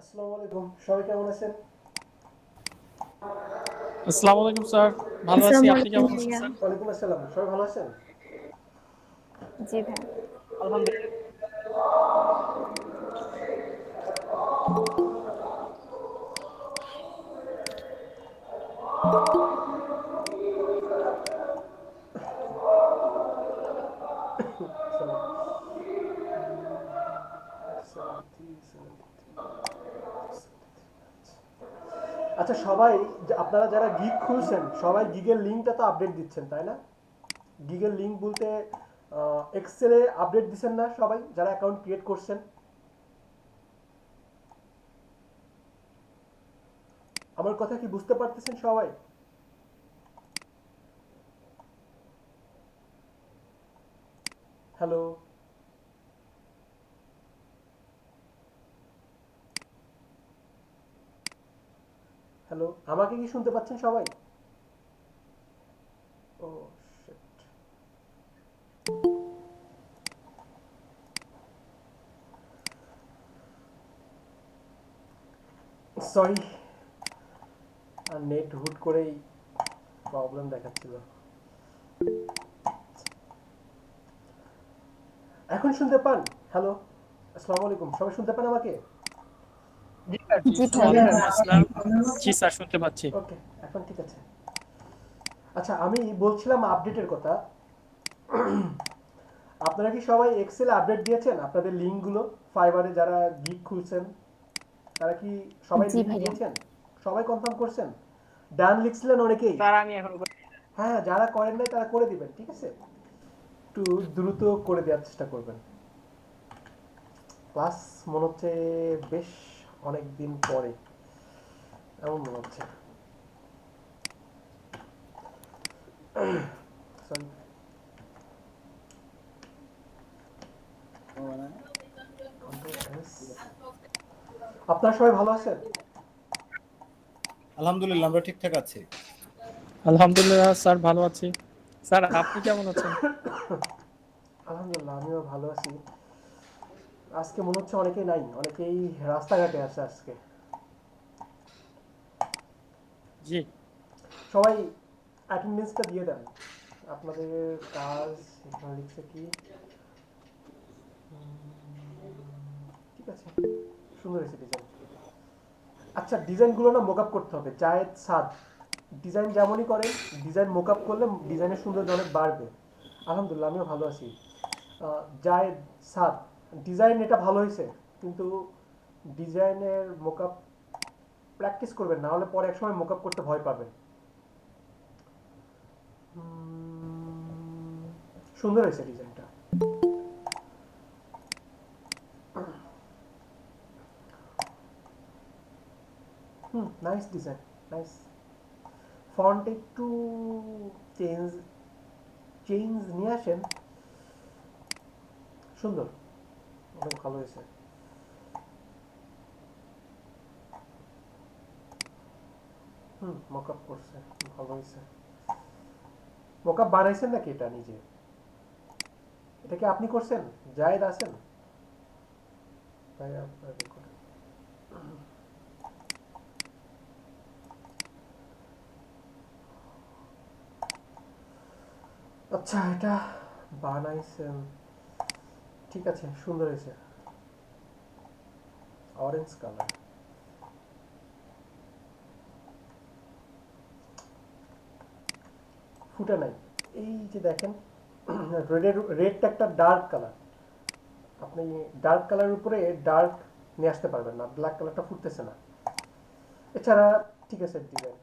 আসসালামু আলাইকুম, সবাই কেমন আছেন? আসসালামু আলাইকুম স্যার। ভালো আছি। আসসালামু আপনি আলাইকুম কেমন আছেন ভাইয়া। স্যার? ওয়ালাইকুম আসসালাম, সবাই ভালো আছেন? জি ভাইয়া। আলহামদুলিল্লাহ। আচ্ছা সবাই, আপনারা যারা গিগ খুলছেন সবাই গিগের লিঙ্কটা তো আপডেট দিচ্ছেন তাই না? গিগের লিঙ্ক বলতে এক্সেলে আপডেট দিচ্ছেন না সবাই যারা অ্যাকাউন্ট ক্রিয়েট করছেন? আমার কথা কি বুঝতে পারতেছেন সবাই? হ্যালো? হ্যালো, আমাকে কি শুনতে পাচ্ছেন সবাই? ও শিট, সরি, আর নেট হুট করেই প্রবলেম দেখাচ্ছিল। এখন শুনতে পান? হ্যালো, আসসালামু আলাইকুম, সবাই শুনতে পান আমাকে? জি স্যার, জি। জি ভাইয়া। ওয়ালাইকুম আসসালাম। জি স্যার, শুনতে পাচ্ছি। ওকে, এখন ঠিক আছে। আচ্ছা, আমি বলছিলাম আপডেটের কথা। আপনারা কি সবাই এক্সেলে আপডেট দিয়েছেন আপনাদের লিঙ্কগুলো? ফাইবারে যারা গিগ খুলছেন তারা কি সবাই জি লিঙ্ক ভাইয়া। দিয়েছেন? সবাই কনফার্ম করছেন? ডান লিখছিলেন অনেকেই। স্যার আমি এখন হ্যাঁ, যারা করেন নাই তারা করে দিবেন, ঠিক আছে? একটু দ্রুত করে দেওয়ার চেষ্টা করবেন। ক্লাস মনে হচ্ছে বেশ অনেক দিন পরে, এমন মনে হচ্ছে। সরি। আপনারা সবাই ভালো আছেন? আলহামদুলিল্লাহ, আমরা ঠিকঠাক আছি। আলহামদুলিল্লাহ স্যার, ভালো আছি। স্যার আপনি কেমন আছেন? আলহামদুলিল্লাহ, আমিও ভালো আছি। আজকে মনে হচ্ছে অনেকেই নাই, অনেকেই রাস্তাঘাটে আছে আজকে। জি। সবাই অ্যাটেন্ডেন্সটা দিয়ে দেন। আপনাদের কাজ এখানে লিখছে কি? ঠিক আছে, সুন্দর হয়েছে ডিজাইন। আচ্ছা, ডিজাইনগুলো না মোকআপ করতে হবে। জায়েদ সাদ ডিজাইন যেমনই করেন, ডিজাইন মোকআপ করলে ডিজাইনের সৌন্দর্য অনেক বাড়বে। আলহামদুলিল্লাহ, আমিও ভালো আছি। জায়েদ সাদ, ডিজাইন এটা ভালো হয়েছে, কিন্তু ডিজাইনের মোকআপ প্র্যাকটিস করবেন, না হলে পরে একসময় মোকআপ করতে ভয় পাবেন। সুন্দর হয়েছে ডিজাইনটা। Nice design, nice. ফন্ট একটু চেঞ্জ চেঞ্জ নিয়ে আসেন। সুন্দর, অনেক ভালো হয়েছে। মকআপ করছে, ভালো হয়েছে। মকআপ বানাইছেন নাকি এটা নিজে? এটা কি আপনি করছেন? জায়েদ আছেন ভাই আপনার রেকর্ড? আচ্ছা, এটা বানাইছেন, ঠিক আছে, সুন্দর হয়েছে। অরেঞ্জ কালার, ফুটে নাই। এই যে দেখেন, রেডটা একটা ডার্ক কালার। আপনি ডার্ক কালারের উপরে ডার্ক নিয়ে আসতে পারবেন না, ব্ল্যাক কালারটা ফুটতেছে না। এছাড়া ঠিক আছে ডিজাইন।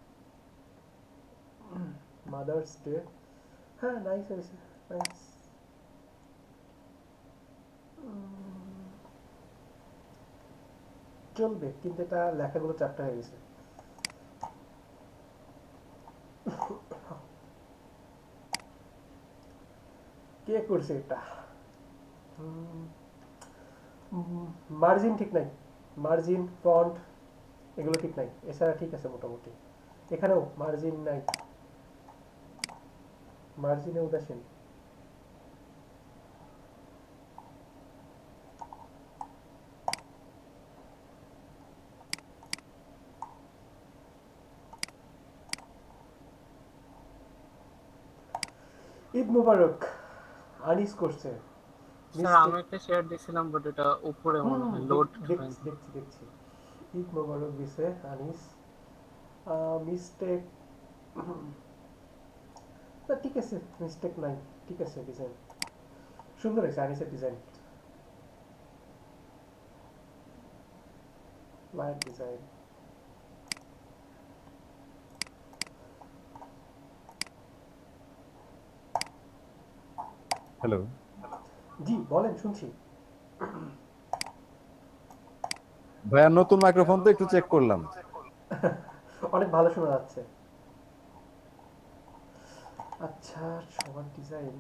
মাদার্স ডে, হ্যাঁ নাইস হয়েছে, নাইস। চলবে, কিন্তু এটা লেখাগুলো চ্যাপ্টার হয়ে গেছে। কে করছে এটা? মার্জিন ঠিক নাই, মার্জিন ফন্ট এগুলো ঠিক নাই, এছাড়া ঠিক আছে মোটামুটি। এখানেও মার্জিন নাই, মার্জিনে উদাসীন। ঈদ মুবারক। আনিস করছে স্যার আমি মিস্টেক। একটা শেয়ার দিছিলাম বাট এটা উপরে মনে হুম, হয় লোড হয় দেখছি না। দেখছি দেখছি। ঈদ মুবারক দিছে আনিস। মিস্টেক। না ঠিক আছে, মিস্টেক নাই। ঠিক আছে, ডিজাইন সুন্দর হয়েছে আনিসের ডিজাইন। Light design. হ্যালো। জি বলেন, শুনছি। ভাইয়া নতুন মাইক্রোফোন তো একটু চেক করলাম। অনেক ভালো শোনা যাচ্ছে। আচ্ছা, সবার ডিজাইন।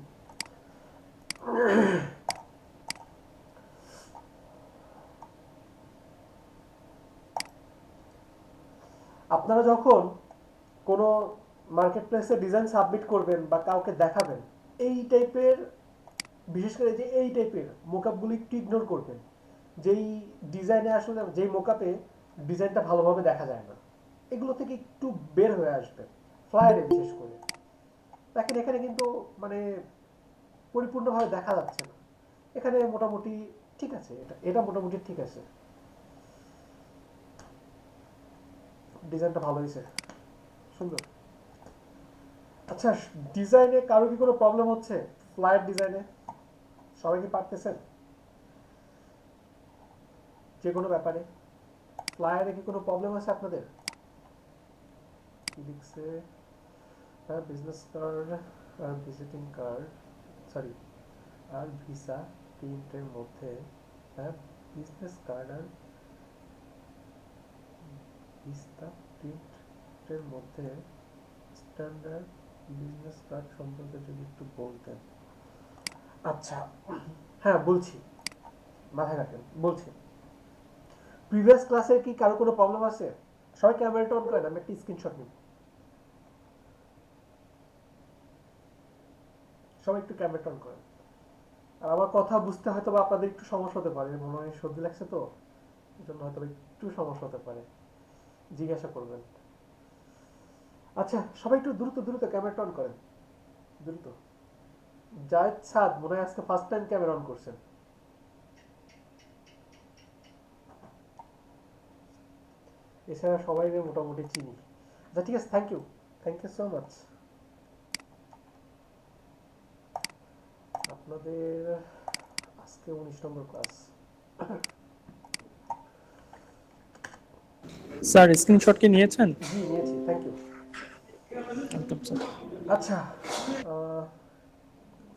আপনারা যখন কোনো মার্কেট প্লেসে ডিজাইন সাবমিট করবেন বা কাউকে দেখাবেন, এই টাইপের, বিশেষ করে যে এই টাইপের মোকআপগুলো একটু ইগনোর করবেন। যেই ডিজাইনে আসলে, যেই মোকআপে ডিজাইনটা ভালোভাবে দেখা যায় না, এগুলো থেকে একটু বের হয়ে আসবেন। ফ্লায়ারে বিশেষ করে দেখেন, এখানে কিন্তু মানে পরিপূর্ণভাবে দেখা যাচ্ছে না। এখানে মোটামুটি ঠিক আছে, এটা এটা মোটামুটি ঠিক আছে। ডিজাইনটা ভালো হয়েছে, সুন্দর। আচ্ছা, ডিজাইনে কারো কি কোনো প্রবলেম হচ্ছে? ফ্লায়ার ডিজাইনে সবাই কি পারতেছেন যে কোনো ব্যাপারে? ফ্লায়ারে কি কোনো প্রবলেম আছে আপনাদের? কি লিখছে? হ্যাঁ, বিজনেস কার্ড আর ভিজিটিং কার্ড, সরি, আর ভিসা প্রিন্টের মধ্যে, হ্যাঁ, বিজনেস কার্ড আর ভিসা প্রিন্টের মধ্যে স্ট্যান্ডার্ড বিজনেস কার্ড সম্পর্কে যদি একটু বলতেন। আচ্ছা, হ্যাঁ বলছি, মাথায় রাখেন, বলছি। প্রিভিয়াস ক্লাসে কি কারো কোনো প্রবলেম আছে? সবাই ক্যামেরাটা অন করেন, আমি একটা স্ক্রিনশট নিব। সবাই একটু ক্যামেরাটা অন করেন। আর আমার কথা বুঝতে হয়তো বা আপনাদের একটু সমস্যা হতে পারে, মনে হয় সর্দি লাগছে তো, এই জন্য হয়তো একটু সমস্যা হতে পারে, জিজ্ঞাসা করবেন। আচ্ছা, সবাই একটু দ্রুত দ্রুত ক্যামেরাটা অন করেন, দ্রুত। জায়েদ সাদ মনে হয় আজকে ফার্স্ট টাইম ক্যামেরা অন করছেন। এছাড়া সবাই মোটামুটি চিনি। আচ্ছা ঠিক আছে, thank you, thank you so much. আপনাদের আজকে 19 নম্বর ক্লাস। স্যার স্ক্রিনশট কি নিয়েছেন? জি নিয়েছি, থ্যাংক ইউ। একদম স্যার। আচ্ছা,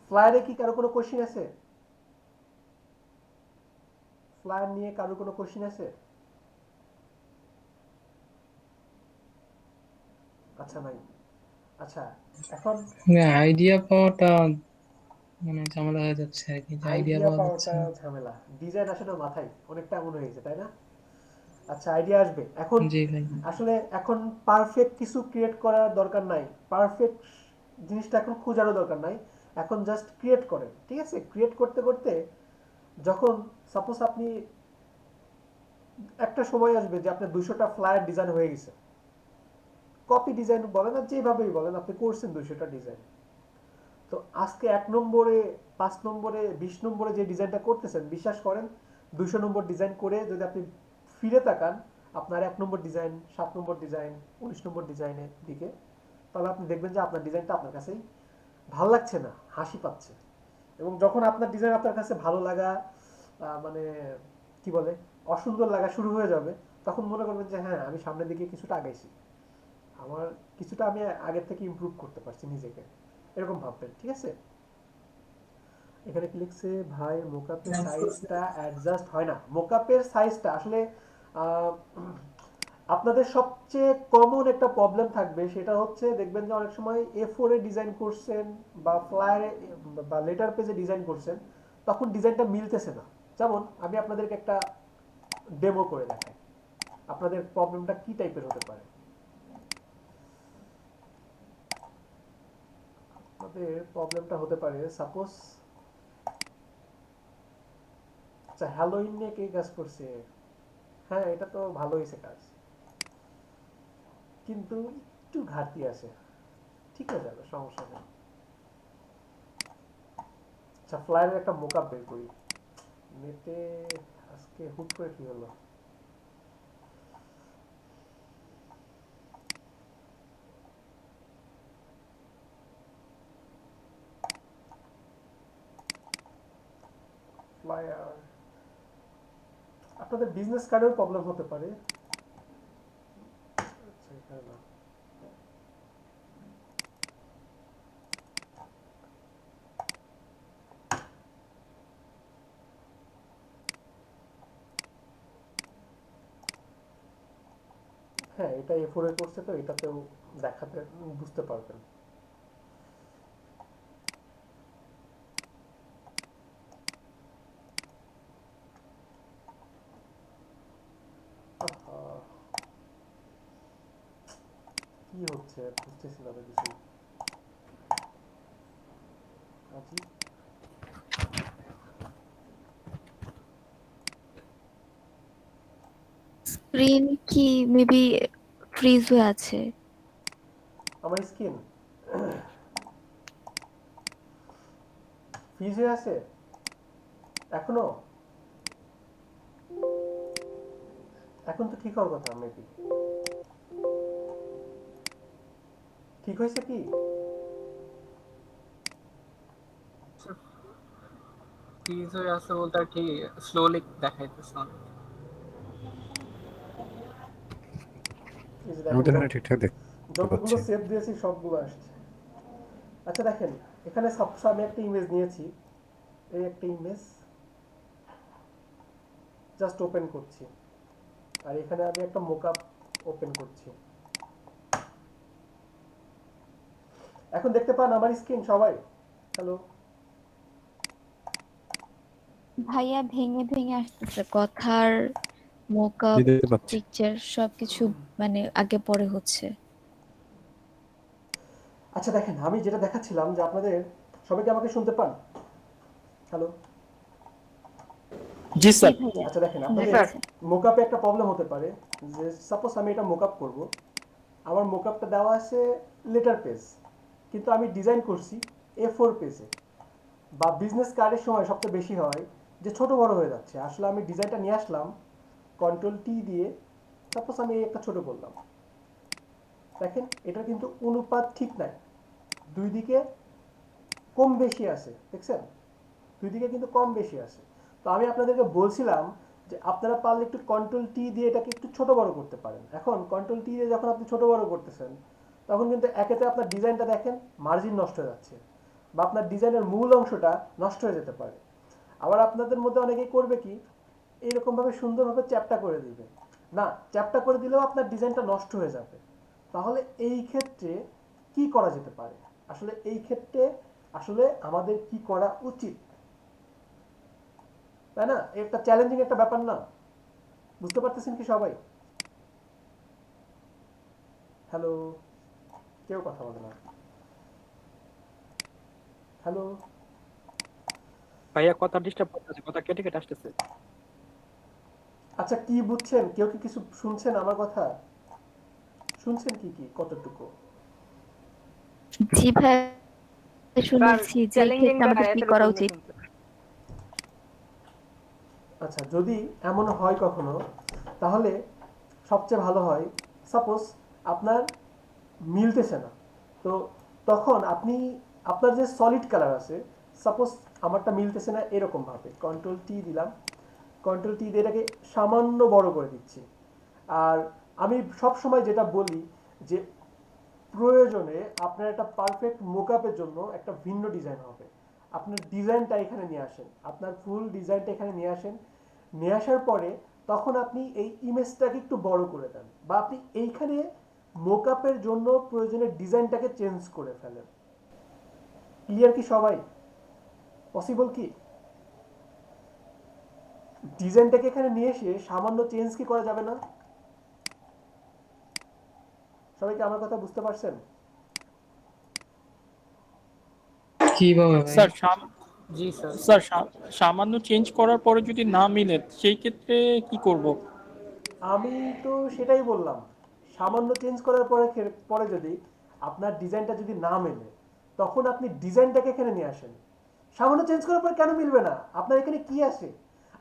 ফ্লায়ারে কি কারো কোনো কোশ্চিন আছে? ফ্লায়ার নিয়ে কারো কোনো কোশ্চিন আছে? আচ্ছা নাই। আচ্ছা, এখন আইডিয়া পাওয়াটা মানে ঝামেলা হয়ে যাচ্ছে আর কি, যে আইডিয়া আইডিয়া পাওয়া যাচ্ছে পাওয়াটা না। ঝামেলা। ডিজাইন আসলে মাথায় অনেকটা এমন হয়েছে, তাই না? আচ্ছা, আইডিয়া আসবে এখন। জি ভাই। আসলে এখন পারফেক্ট কিছু ক্রিয়েট করার দরকার নাই, পারফেক্ট জিনিসটা এখন খোঁজারও দরকার নাই। এখন জাস্ট ক্রিয়েট করেন, ঠিক আছে? ক্রিয়েট করতে করতে যখন, সাপোজ আপনি, একটা সময় আসবে যে আপনার 200টা ফ্লায়ার ডিজাইন হয়ে গেছে, কপি ডিজাইন বলেন আর যেভাবেই বলেন, আপনি করছেন 200টা ডিজাইন। তো আজকে 1 নম্বরে, 5 নম্বরে, 20 নম্বরে যে ডিজাইনটা করতেছেন, বিশ্বাস করেন 200 নম্বর ডিজাইন করে যদি আপনি ফিরে তাকান আপনার 1 নম্বর ডিজাইন, 7 নম্বর ডিজাইন, 19 নম্বর ডিজাইনের দিকে, তাহলে আপনি দেখবেন যে আপনার ডিজাইনটা আপনার কাছেই ভালো লাগছে না, হাসি পাচ্ছে। এবং যখন আপনার ডিজাইন আপনার কাছে ভালো লাগা, মানে কি বলে, অসুন্দর লাগা শুরু হয়ে যাবে, তখন মনে করবেন যে হ্যাঁ, আমি সামনের দিকে কিছুটা আগাইছি, আমার কিছুটা আমি আগের থেকে ইমপ্রুভ করতে পারছি নিজেকে, এরকম ভাববেন, ঠিক আছে? এখানে কি লিখছে ভাই, মোকআপের সাইজটা অ্যাডজাস্ট হয় না। মোকআপের সাইজটা আসলে আহ, আপনাদের সবচেয়ে কমন একটা প্রবলেম থাকবে, সেটা হচ্ছে দেখবেন যে অনেক সময় A4 এ ডিজাইন করছেন বা ফ্লায়ারে বা লেটার পেজে ডিজাইন করছেন, তখন ডিজাইনটা মিলতেছে না। যেমন আমি আপনাদেরকে একটা ডেমো করে দেখাই, আপনাদের প্রবলেমটা কি টাইপের হতে পারে। আপনাদের প্রবলেমটা হতে পারে, সাপোজ, আচ্ছা হ্যালোইন নিয়ে কে কাজ করছে? হ্যাঁ, এটা তো ভালো হয়েছে কাজ, কিন্তু একটু ঘাটতি আছে, ঠিক হয়ে যাবে, সমস্যা নেই। আচ্ছা ফ্লায়ারের একটা মোকআপ বের করি নেটে। আজকে হুট করে কি হলো? ফ্লায়ার আপনাদের বিজনেস কার্ডেও প্রবলেম হতে পারে। আচ্ছা এখানে না। হ্যাঁ এটা A4 এ করছে তো এটাতেও দেখাতে বুঝতে পারবেন। আহা, কি হচ্ছে বুঝতেছি না তো কিছু। আজি স্ক্রিন কি মেবি ফ্রিজ হয়ে আছে। আমার স্কিন ফ্রিজ হয়ে আছে এখনো? এখন তো ঠিক হওয়ার কথা মেবি। ঠিক হয়েছে কি? ফ্রিজ হয়ে আছে বলতে আর কি স্লোলি দেখাইতেছে অনেক। এই যে আমি দেখেন তো এখানে ঠিকঠাক দেখতে যতগুলো পাচ্ছি। সেভ দিয়েছি সবগুলো আসছে। আচ্ছা দেখেন এখানে সবসময় আমি একটা ইমেজ নিয়েছি, এই একটা ইমেজ জাস্ট ওপেন করছি, আর এখানে আমি একটা মোকআপ ওপেন করছি। এখন দেখতে পান আমার স্ক্রিন সবাই? হ্যালো ভাইয়া ভেঙে ভেঙে আসতেছে কথার, মোকআপ, জি দেখতে পাচ্ছি। পিকচার সবকিছু মানে আগে পরে হচ্ছে। আচ্ছা দেখেন আমি যেটা দেখাচ্ছিলাম যে আপনাদের সবাইকে আমাকে শুনতে পান? হ্যালো জি জি স্যার। ভাইয়া আচ্ছা দেখেন শোনা আপনাদের যাচ্ছে। মোকআপে একটা প্রবলেম হতে পারে যে সাপোজ আমি এটা মোকআপ করব, আমার মোকআপটা দেওয়া আছে লেটার পেজ, কিন্তু আমি ডিজাইন করছি A4 পেজে। বা বিজনেস কার্ডের সময় সবচেয়ে বেশি হয় যে ছোট বড় হয়ে যাচ্ছে। আসলে আমি ডিজাইনটা নিয়ে আসলাম কন্ট্রোল T দিয়ে, সাপোজ আমি এই একটা ছোট করলাম, দেখেন এটা কিন্তু অনুপাত ঠিক নাই, দুই দিকে কম বেশি আছে, দেখছেন দুই দিকে কিন্তু কম বেশি আছে। তো আমি আপনাদেরকে বলছিলাম যে আপনারা পারলে একটু কন্ট্রোল T দিয়ে এটাকে একটু ছোট বড় করতে পারেন। এখন কন্ট্রোল T দিয়ে যখন আপনি ছোট বড় করতেছেন তখন কিন্তু একেতে আপনার ডিজাইনটা দেখেন মার্জিন নষ্ট হয়ে যাচ্ছে, বা আপনার ডিজাইনের মূল অংশটা নষ্ট হয়ে যেতে পারে। আবার আপনাদের মধ্যে অনেকেই করবে কি এইরকম ভাবে সুন্দরভাবে চ্যাপটা করে দিবে, না চ্যাপটা করে দিলেও আপনার ডিজাইনটা নষ্ট হয়ে যাবে। তাহলে এই ক্ষেত্রে কি করা যেতে পারে? আসলে এই ক্ষেত্রে আসলে আমাদের কি করা উচিত, তাই না? একটা চ্যালেঞ্জিং একটা ব্যাপার না? বুঝতে পারতেছেন কি সবাই? হ্যালো কেউ কথা বলে না। হ্যালো ভাইয়া কথা ডিস্টার্ব করতেছে, কথা কেটে কেটে আসতেছে। আচ্ছা কি বুঝছেন? কেউ কি কিছু শুনছেন আমার কথা? শুনছেন কি কি কতটুকু? জি ভাই স্যার শুনেছি যে এই চ্যালেঞ্জিং ক্ষেত্রে আমাদের দেখায় কি এত করা লোক উচিত। শুনতে। আচ্ছা যদি এমন হয় কখনো, তাহলে সবচেয়ে ভালো হয় সাপোজ আপনার মিলতেছে না, তো তখন আপনি আপনার যে সলিড কালার আছে, সাপোজ আমারটা মিলতেছে না, এরকম ভাবে কন্ট্রোল T দিলাম, কন্ট্রোল T দিয়ে এটাকে সামান্য বড় করে দিচ্ছি। আর আমি সব সময় যেটা বলি যে প্রয়োজনে আপনার একটা পারফেক্ট মোকআপের জন্য একটা ভিন্ন ডিজাইন হবে, আপনার ডিজাইনটা এখানে নিয়ে আসেন, আপনার ফুল ডিজাইনটা এখানে নিয়ে আসেন, নিয়ে আসার পরে তখন আপনি এই ইমেজটাকে একটু বড় করে দেন, বা আপনি এইখানে মোকআপের জন্য প্রয়োজনে ডিজাইনটাকে চেঞ্জ করে ফেলেন। ক্লিয়ার কি সবাই? পসিবল কি ডিজাইনটাকে এখানে নিয়ে এসে সামান্য চেঞ্জ কি করা যাবে না? সবাই কি আমার কথা বুঝতে পারছেন? কিভাবে ভাই? স্যার জি স্যার। স্যার সামান্য চেঞ্জ করার পরে যদি না মিলে সেই ক্ষেত্রে কি করব? আমি তো সেটাই বললাম, সামান্য চেঞ্জ করার পরে পরে যদি আপনার ডিজাইনটা যদি না মেলে, তখন আপনি ডিজাইনটাকে এখানে নিয়ে আসেন, সামান্য চেঞ্জ করার পর কেন মিলবে না? আপনার এখানে কি আসে?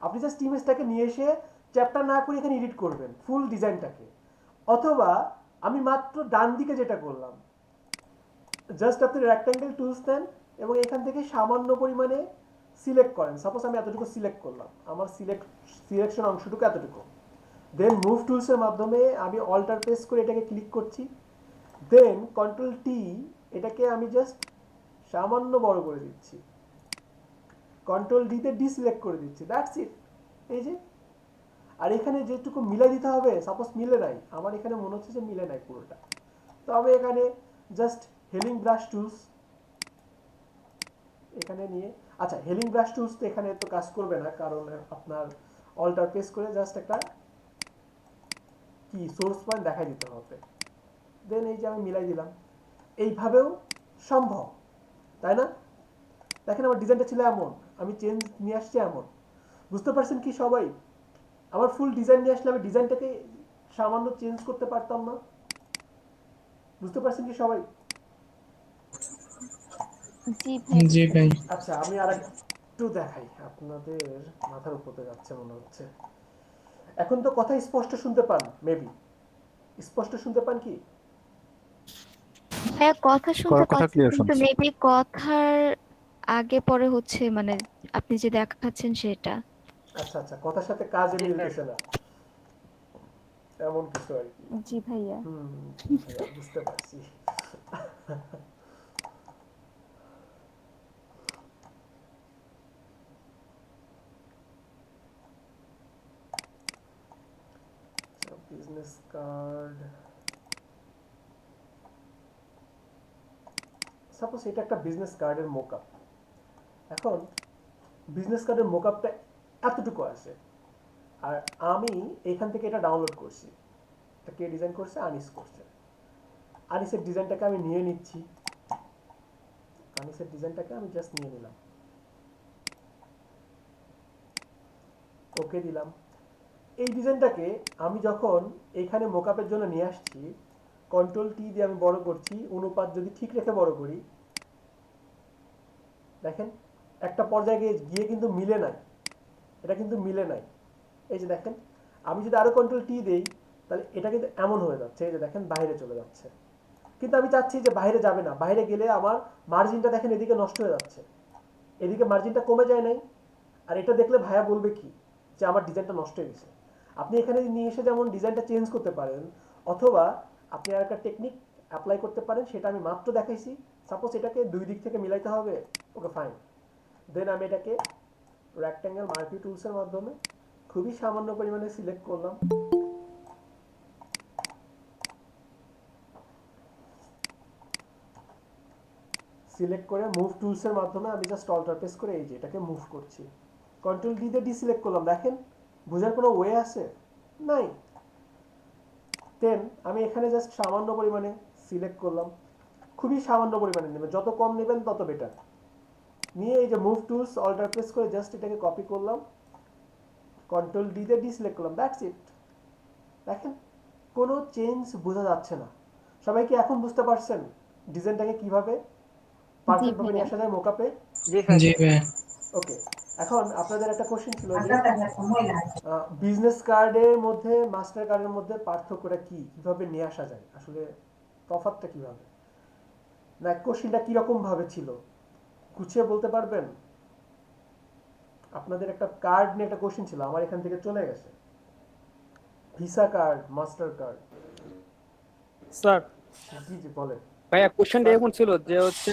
আপনি জাস্ট ইমেজটাকে নিয়ে এসে চ্যাপ্টার না করে এখানে এডিট করবেন ফুল ডিজাইনটাকে। অথবা আমি মাত্র ডান দিকে যেটা করলাম, জাস্ট আপনি রেক্ট্যাঙ্গেল টুলস দেন এবং এখান থেকে সামান্য পরিমাণে সিলেক্ট করেন। সাপোজ আমি এতটুকু সিলেক্ট করলাম, আমার সিলেকশন অংশটুকু এতটুকু। দেন মুভ টুলসের মাধ্যমে আমি অল্টার প্রেস করে এটাকে ক্লিক করছি। দেন কন্ট্রোল টি, এটাকে আমি জাস্ট সামান্য বড় করে দিচ্ছি, কন্ট্রোল ডিতে ডিসিলেক্ট করে দিচ্ছি, দ্যাটস ইট। এই যে, আর এখানে যেটুকু মিলাই দিতে হবে, সাপোজ মিলে নাই, আমার এখানে মনে হচ্ছে যে মিলে নাই পুরোটা, তবে এখানে জাস্ট হেলিং ব্রাশ টুলস এখানে নিয়ে, আচ্ছা হেলিং ব্রাশ টুলস তো এখানে তো কাজ করবে না, কারণ আপনার অল্টার প্রেস করে জাস্ট একটা কি সোর্স পয়েন্ট দেখাই দিতে হবে। দেন এই যে আমি মিলাই দিলাম, এইভাবেও সম্ভব, তাই না? দেখেন আমার ডিজাইনটা ছিল এমন, আমি চেঞ্জ নিয়ে আসছি এমন। বুঝতে পারছেন কি সবাই? আমার ফুল ডিজাইন নিয়ে আসলে আমি ডিজাইনটাকে সামান্য চেঞ্জ করতে পারতাম না। বুঝতে পারছেন কি সবাই? জি ভাই। জি ভাই। আচ্ছা আমি আর একটু দেখাই, আপনাদের মাথার উপরে যাচ্ছে মনে হচ্ছে। এখন তো কথা স্পষ্ট শুনতে পান, মেবি স্পষ্ট শুনতে পান কি? হ্যাঁ, কথা শুনতে কথা পাচ্ছি, ক্লিয়ার কিন্তু শুনছি। মেবি কথার আগে পরে হচ্ছে মানে আপনি যে দেখাচ্ছেন সেটা। আচ্ছা আচ্ছা, কথার সাথে কাজে মিলতেছে না, এমন কিছু আর কি। জি ভাইয়া। ভাইয়া, বুঝতে পারছি। বিজনেস কার্ড, সাপোজ এটা একটা বিজনেস কার্ডের মোকআপ। এখন বিজনেস কার্ডের মোকআপটা এতটুকু আছে, আর আমি এখান থেকে এটা ডাউনলোড করছি। এটা কে ডিজাইন করছে? আনিস করছে। আনিসের ডিজাইনটাকে আমি নিয়ে নিচ্ছি, আনিসের ডিজাইনটাকে আমি জাস্ট নিয়ে নিলাম, ওকে দিলাম। এই ডিজাইনটাকে আমি যখন এখানে মোকআপের জন্য নিয়ে আসছি, কন্ট্রোল টি দিয়ে আমি বড় করছি, অনুপাত যদি ঠিক রেখে বড় করি, দেখেন একটা পর্যায়ে গিয়ে কিন্তু মিলে নাই, এটা কিন্তু মিলে নাই। এই যে দেখেন, আমি যদি আরো কন্ট্রোল টি দেই, তাহলে এটা কিন্তু এমন হয়ে যাচ্ছে, এই যে দেখেন বাইরে চলে যাচ্ছে। কিন্তু আমি চাচ্ছি যে বাইরে যাবে না, বাইরে গেলে আমার মার্জিনটা দেখেন এদিকে নষ্ট হয়ে যাচ্ছে, এদিকে মার্জিনটা কমে যায় নাই। আর এটা দেখলে ভাইয়া বলবে কি, যে আমার ডিজাইনটা নষ্ট হয়ে গেছে। আপনি এখানে নিয়ে এসে যেমন ডিজাইনটা চেঞ্জ করতে পারেন, অথবা আপনি আর একটা টেকনিক অ্যাপ্লাই করতে পারেন, সেটা আমি মাত্র দেখাইছি। সাপোজ এটাকে দুই দিক থেকে মিলাইতে হবে, ওকে ফাইন। দেন আমি এটাকে রেক্ট্যাঙ্গেল মার্কি টুলসের মাধ্যমে খুবই সামান্য পরিমাণে সিলেক্ট করলাম, সিলেক্ট করে মুভ টুলসের মাধ্যমে আমি জাস্ট অল্টার প্রেস করে এই যে এটাকে মুভ করছি, কন্ট্রোল ডি দিয়ে ডিসিলেক্ট করলাম। দেখেন বোঝার কোনো ওয়ে আছে? নাই। দেন আমি এখানে জাস্ট সামান্য পরিমাণে সিলেক্ট করলাম, খুবই সামান্য পরিমাণে নেবেন, যত কম নেবেন তত বেটার। নিয়ে এই যে মুভ টুলস অল্টার প্রেস করে জাস্ট এটাকে কপি করলাম, কন্ট্রোল ডি দিয়ে ডিসিলেক্ট করলাম, দ্যাটস ইট। দেখেন কোনো চেঞ্জ বোঝা যাচ্ছে না। সবাই কি এখন বুঝতে পারছেন ডিজাইনটাকে কিভাবে পারফেক্ট ভাবে নিয়ে আসা যায় মোকআপে? জি স্যার। জি ভাই। ওকে, এখন আপনাদের একটা কোশ্চেন ছিল যে বিজনেস কার্ডের মধ্যে মাস্টার কার্ডের মধ্যে পার্থক্যটা কি, কিভাবে নিয়ে আসা যায়, আসলে তফাৎটা কিভাবে, না কোশ্চেনটা কিরকম ভাবে ছিল, গুছিয়ে বলতে পারবেন? আপনাদের একটা কার্ড নিয়ে একটা কোশ্চেন ছিল, আমার এখান থেকে চলে গেছে, visa card, master card. Sir জি জি বলেন। ভাইয়া কোশ্চেনটা এমন ছিল যে হচ্ছে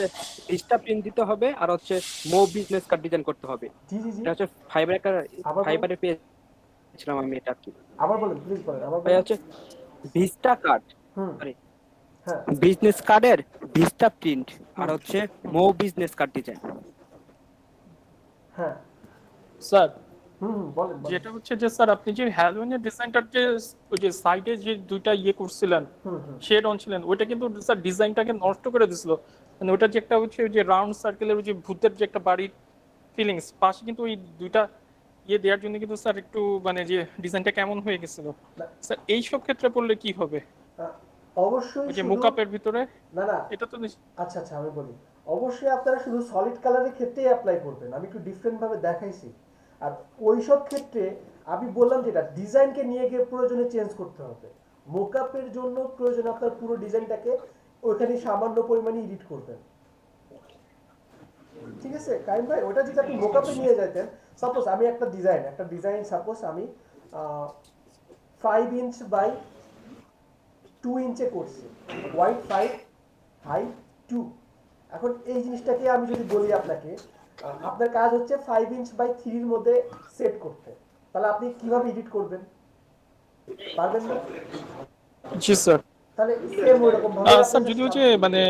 ভিস্টা প্রিন্ট দিতে হবে আর হচ্ছে মো বিজনেস কার্ড ডিজাইন করতে হবে। জি জি জি, এটা হচ্ছে ফাইবার একটা আবার বলুন। ফাইবারে পেয়েছিলাম আমি এটা আর কি। আবার বলেন প্লিজ, বলেন আবার ভাইয়া বলেন। হচ্ছে ভিস্টা কার্ড, হুম, সরি হ্যাঁ বিজনেস কার্ডের ভিস্টা প্রিন্ট আর হুম, হচ্ছে মো বিজনেস কার্ড ডিজাইন। হ্যাঁ, স্যার বলেন বলেন। যেটা হচ্ছে যে স্যার আপনি যে হ্যালোইনের ডিজাইনটার যে ওই যে সাইডে যে দুইটা ইয়ে করছিলেন, হুম হুম, শেড অন ছিলেন, ওইটা কিন্তু স্যার ডিজাইনটাকে নষ্ট করে দিছিল। মানে ওটা যে একটা হচ্ছে ওই যে রাউন্ড সার্কেলের ওই যে ভূতের যে একটা বাড়ির ফিলিংস, পাশে কিন্তু ওই দুইটা ইয়ে দেওয়ার জন্য কিন্তু স্যার একটু মানে যে ডিজাইনটা কেমন হয়ে গেছিল। না, স্যার এই সব ক্ষেত্রে পড়লে কি হবে? অবশ্যই ওই যে শুধু, মোকআপের ভিতরে না না, এটা তো আচ্ছা আচ্ছা আমি বলি, অবশ্যই আপনারা শুধু সলিড কালারের ক্ষেত্রেই অ্যাপ্লাই করবেন, আমি একটু ডিফারেন্ট ভাবে দেখাইছি। আর ওইসব ক্ষেত্রে আমি বললাম যেটা ডিজাইনকে নিয়ে গিয়ে প্রয়োজনে চেঞ্জ করতে হবে। মোকআপের জন্য প্রয়োজনে আপনার পুরো ডিজাইনটাকে ওইখানে সামান্য পরিমাণে এডিট করবেন। ঠিক আছে কাইম ভাই, ওটা যদি আপনি মোকআপে নিয়ে যেতেন, সাপোজ আমি একটা ডিজাইন সাপোজ আমি 5 ইঞ্চ বাই 2 ইঞ্চে করছি, ওয়াইড 5 হাইট 2। এখন এই জিনিসটাকে আমি যদি বলি আপনাকে, আপনার কাজ হচ্ছে 5 ইঞ্চ বাই 3 এর মধ্যে সেট করতে, তাহলে আপনি কিভাবে এডিট করবেন? পারবেন না? জি স্যার। তাহলে সেম ওইরকম ভাবে স্যার যদি হচ্ছে মানে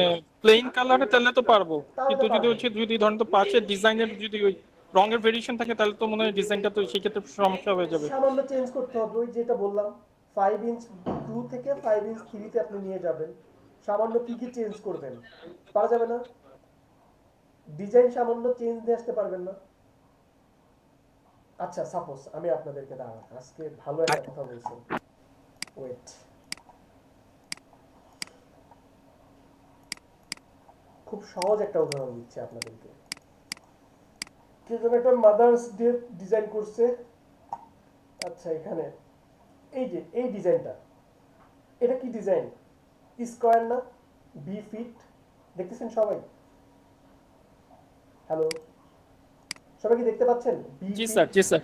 প্লেন কালারে তাহলে তো পারবো, তাহলে কিন্তু তো যদি পারবেন। হচ্ছে যদি ধরেন তো পাঁচের ডিজাইনের যদি ওই রঙের ভেরিয়েশন থাকে তাহলে তো মনে হয় ডিজাইনটা তো সেক্ষেত্রে সমস্যা হয়ে যাবে। সামান্য চেঞ্জ করতে হবে, ওই যেটা বললাম 5 ইঞ্চ 2 থেকে 5 ইঞ্চ 3 তে আপনি নিয়ে যাবেন, সামান্য কি কি চেঞ্জ করবেন, পারা যাবে না? ডিজাইন সামান্য চেঞ্জ নিয়ে আসতে পারবেন না? আচ্ছা সাপোজ আমি আপনাদেরকে দাঁড়ান, আজকে ভালো একটা কথা বলছেন, ওয়েট, খুব সহজ একটা উদাহরণ দিচ্ছি আপনাদেরকে। কেউ যেন একটা মাদার্স ডে ডিজাইন করছে। আচ্ছা এখানে এই যে এই ডিজাইনটা, এটা কি ডিজাইন? স্কোয়ার না? বি ফিট, দেখতেছেন সবাই? হ্যালো, সবাই কি দেখতে পাচ্ছেন? বি জি ফিট। স্যার, জি স্যার।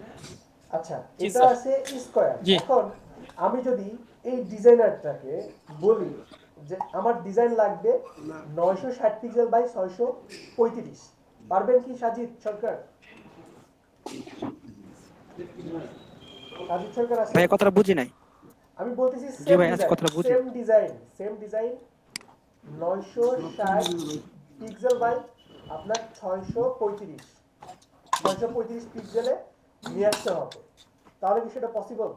আচ্ছা জি এটা স্যার। আছে স্কোয়ার। জি। এখন আমি যদি এই ডিজাইনারটাকে বলি যে আমার ডিজাইন লাগবে 960 পিক্সেল বাই 635, পারবেন কি সাজিদ সরকার? সাজিদ সরকার আছে? ভাই কথাটা বুঝি নাই। আমি বলতেছি জি ভাই আজ কথাটা বুঝি। সেম ডিজাইন 960 পিক্সেল বাই আপনার 635 পিক্সেলে নিয়ে আসতে হবে, তাহলে কি সেটা পসিবল?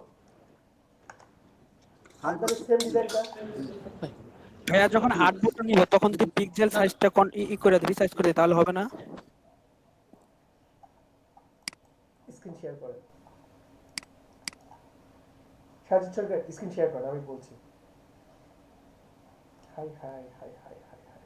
আপনাদের সেম ডিজাইনটা ভাইয়া যখন 8 বুট নিব তখন যদি পিক্সেল সাইজটা করে দিই, রিসাইজ করে দিই তাহলে হবে না? স্ক্রিন শেয়ার করেন, সাজিদ সরকার স্ক্রিন শেয়ার করেন, আমি বলছি। High high high high high high.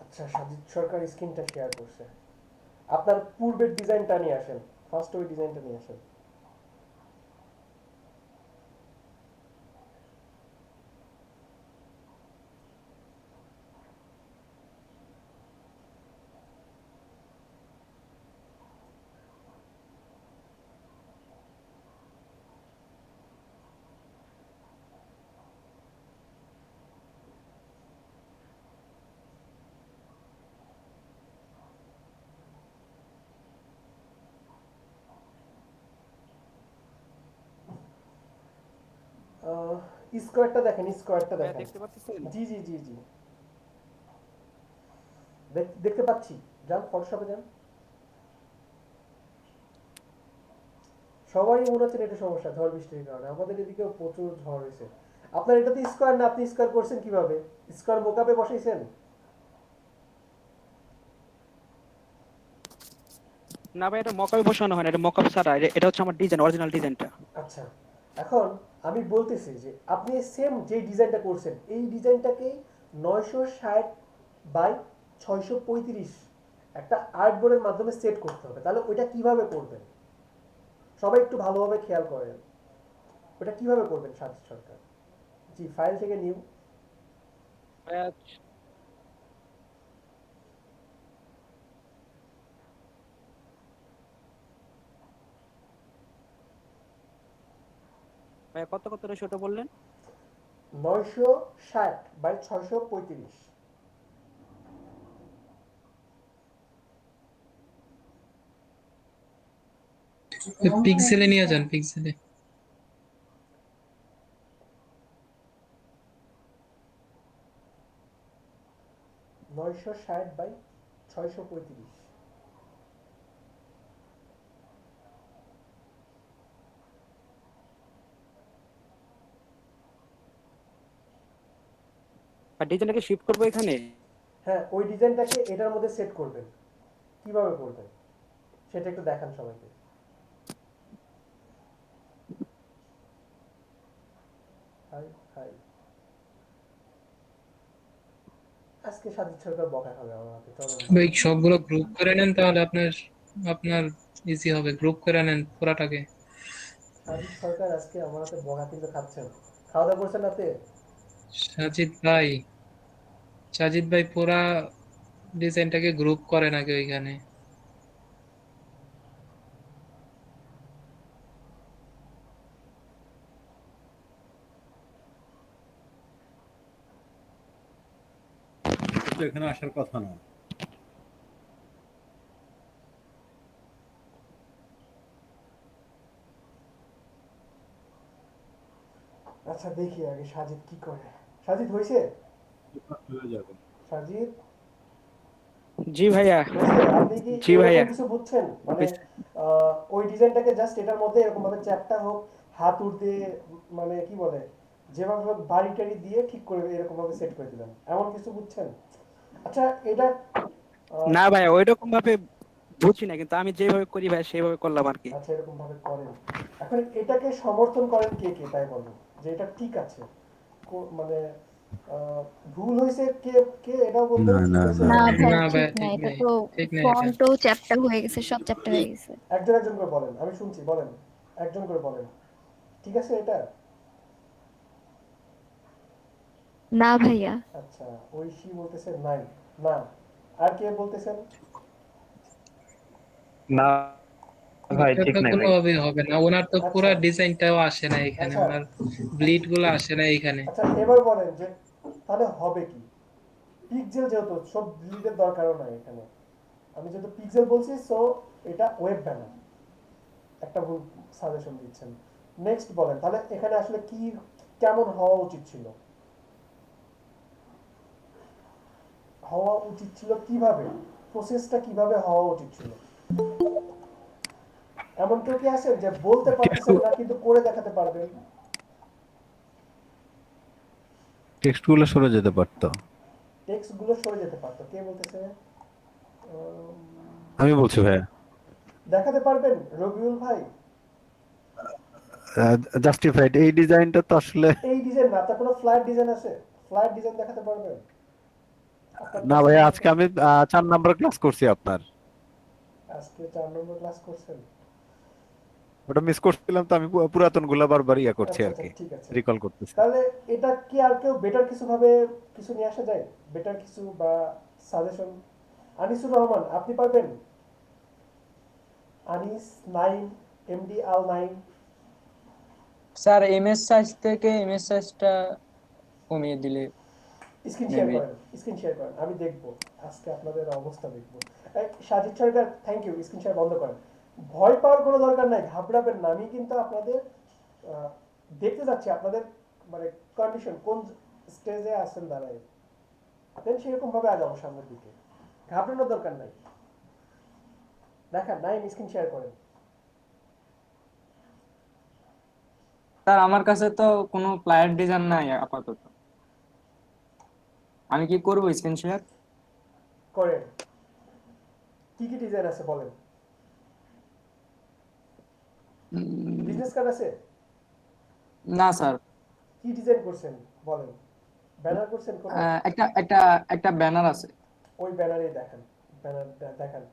আচ্ছা সাজিদ সরকার স্ক্রিনটা শেয়ার করছে, আপনার পূর্বের ডিজাইনটা নিয়ে আসেন, ফার্স্ট ওই ডিজাইনটা নিয়ে আসেন। স্কোয়ারটা দেখেন, স্কোয়ারটা ভাইয়া দেখেন। দেখতে পাচ্ছেন? জি জি জি জি দেখতে পাচ্ছি, যান ফটোশপে যান। সবারই মনে হচ্ছে এটা সমস্যা ঝড় বৃষ্টির কারণে, আমাদের এদিকেও প্রচুর ঝড় হয়েছে। আপনার এটা তো স্কোয়ার না, আপনি স্কোয়ার করছেন কিভাবে? স্কোয়ার মোকাপে বসাইছেন? না ভাই এটা মকআপে বসানো হয় না, এটা মকআপ ছাড়া, এটা হচ্ছে আমার ডিজাইন, অরিজিনাল ডিজাইনটা। আচ্ছা এখন আমি বলতেছি যে আপনি সেম যে ডিজাইনটা করছেন এই ডিজাইনটাকে 960 বাই 635 একটা আর্টবোর্ডের মাধ্যমে সেট করতে হবে, তাহলে ওইটা কিভাবে করবেন? সবাই একটু ভালোভাবে খেয়াল করেন, ওটা কিভাবে করবেন সাজিদ সরকার? জি ফাইল থেকে নিউ। ভাইয়া ভাইয়া কত কত রেশিওটা বললেন? 960 বাই 635। পিক্সেলে নিয়ে যান, পিক্সেলে। 960 বাই 635। আর ডিজাইনটাকে শিফট করবো এখানে? হ্যাঁ ওই ডিজাইনটাকে এটার মধ্যে সেট করবেন। কিভাবে করবেন সেটা একটু দেখান সবাইকে। হাই হাই, আজকে সাজিদ সরকার বকা খাবে আমাকে, চলেন ভাই সবগুলো গ্রুপ করে নেন, তাহলে আপনার আপনার ইজি হবে। গ্রুপ করে নেন পুরাটাকে। সাজিদ সরকার আজকে আমার হাতে বকা কিন্তু খাচ্ছেন। খাওয়া দাওয়া করছেন রাতে? সাজিদ ভাই, সাজিদ ভাই পুরা ডিজাইনটাকে গ্রুপ করে নাকি ওইখানে? তো এখানে আসার কথা না। আচ্ছা দেখি আগে সাজিদ কি করে। সাজিদ হয়েছে? হয়ে যাবে। সাজিদ জি ভাইয়া। হয়েছে? আপনি কি জি এরকম ভাইয়া। কিছু বুঝছেন মানে ওই ডিজাইনটাকে জাস্ট এটার মধ্যে এরকম ভাবে চ্যাপটা হোক, হাত উঠতে, মানে কি বলে, যেভাবে হোক বাড়ি টাড়ি দিয়ে ঠিক করে এরকম ভাবে সেট করে দিলেন, এমন কিছু বুঝছেন? আচ্ছা এটা আহ, না ভাইয়া ওইরকম ভাবে বুঝি না, কিন্তু আমি যেভাবে করি ভাই সেভাবে করলাম আর কি। আচ্ছা এরকম ভাবে করেন। এখন এটাকে সমর্থন করেন কে কে তাই বলেন যে এটা ঠিক আছে, মানে আহ, ভুল হয়েছে কে কে এটাও বলবেন, না ঠিক না হয়েছে না না না। ভাই না ঠিক ভাইয়া না, ঠিক এটা নেই, তো ঠিক নেই এটা। ফন্টও চ্যাপ্টা হয়ে গেছে, সব চ্যাপ্টা হয়ে গেছে। একজন একজন করে বলেন, আমি শুনছি, বলেন, একজন করে বলেন, ঠিক আছে এটা? না ভাইয়া। আচ্ছা ঐশী বলতেছে নাই, না, আর কে বলতেছেন? না ভাই এটা ঠিক তো নাই ভাই। কোনোভাবেই হবে না, ওনার তো আচ্ছা পুরা ডিজাইনটাও আসে না এখানে, আচ্ছা ওনার ব্লিড গুলো আসে না এখানে। আচ্ছা এবার বলেন যে তাহলে হবে কি। পিক্সেল যেহেতু সব ডিলিটের দরকারও নাই এখানে, আমি যেহেতু পিক্সেল বলছি সো এটা ওয়েব ব্যানার, একটা ভুল সাজেশন দিচ্ছেন। নেক্সট বলেন তাহলে এখানে আসলে কি কেমন হওয়া উচিত ছিল, হওয়া উচিত ছিল কিভাবে, প্রসেসটা কিভাবে হওয়া উচিত ছিল? এমন কেউ কি আছেন যে বলতে পারতেছেন না কিন্তু করে দেখাতে পারবেন? টেক্সট গুলো সরে যেতে পারতো। টেক্সট গুলো সরে যেতে পারতো, কে বলতেছে? আমি বলছি ভাইয়া। দেখাতে পারবেন রবিউল ভাই? জাস্টিফাইড এই ডিজাইনটা তো আসলে। এই ডিজাইন না, আপনার কোনো ফ্ল্যাট ডিজাইন আছে? ফ্ল্যাট ডিজাইন দেখাতে পারবেন আপনার না কাছে ভাইয়া, কোনো? আজকে আমি 4 নাম্বার ক্লাস করছি আপনার। আজকে 4 নম্বর ক্লাস করছেন? ওটা মিস করছিলাম তো, আমি পুরাতন গুলা বারবার ইয়া করছি আচ্ছা আর আচ্ছা কি, ঠিক আছে। রিকল করতেছি। তাহলে এটা কি আর কেউ বেটার কিছু ভাবে কিছু নিয়ে আসা যায়, বেটার কিছু বা সাজেশন? আনিসুর রহমান আপনি পারবেন? আনিস নাইম, এমডি আল নাইম। স্যার এমএস সাইজ থেকে এমএস সাইজটা কমিয়ে দিলে স্ক্রিন শেয়ার মেবি। করেন, স্ক্রিন শেয়ার করেন, আমি দেখবো আজকে আপনাদের অবস্থা দেখবো। সাজিদ সরকার থ্যাংক ইউ, স্ক্রিন শেয়ার বন্ধ করেন। ভয় পাওয়ার কোনো দরকার নাই, ঘাবড়াবেন না, আমি কিন্তু আপনাদের আহ, দেখতে যাচ্ছি আপনাদের মানে কন্ডিশন কোন স্টেজে আছেন দাঁড়ায়, দেন সেরকম ভাবে আগাবো সামনের দিকে, ঘাবড়ানোর দরকার নাই। দেখান নাইম, স্ক্রিন শেয়ার করেন। স্যার আমার কাছে তো কোনো প্লায়ের ডিজাইন নাই আপাতত, আমি কি করব স্ক্রিন শেয়ার? করেন, কি কি ডিজাইন আছে বলেন? বিজনেস কার্ড আছে? না স্যার। কি ডিজাইন করছেন বলেন? ব্যানার করছেন কোনো? একটা একটা একটা ব্যানার আছে। ওই ব্যানারেই দেখান, ব্যানার দেখান।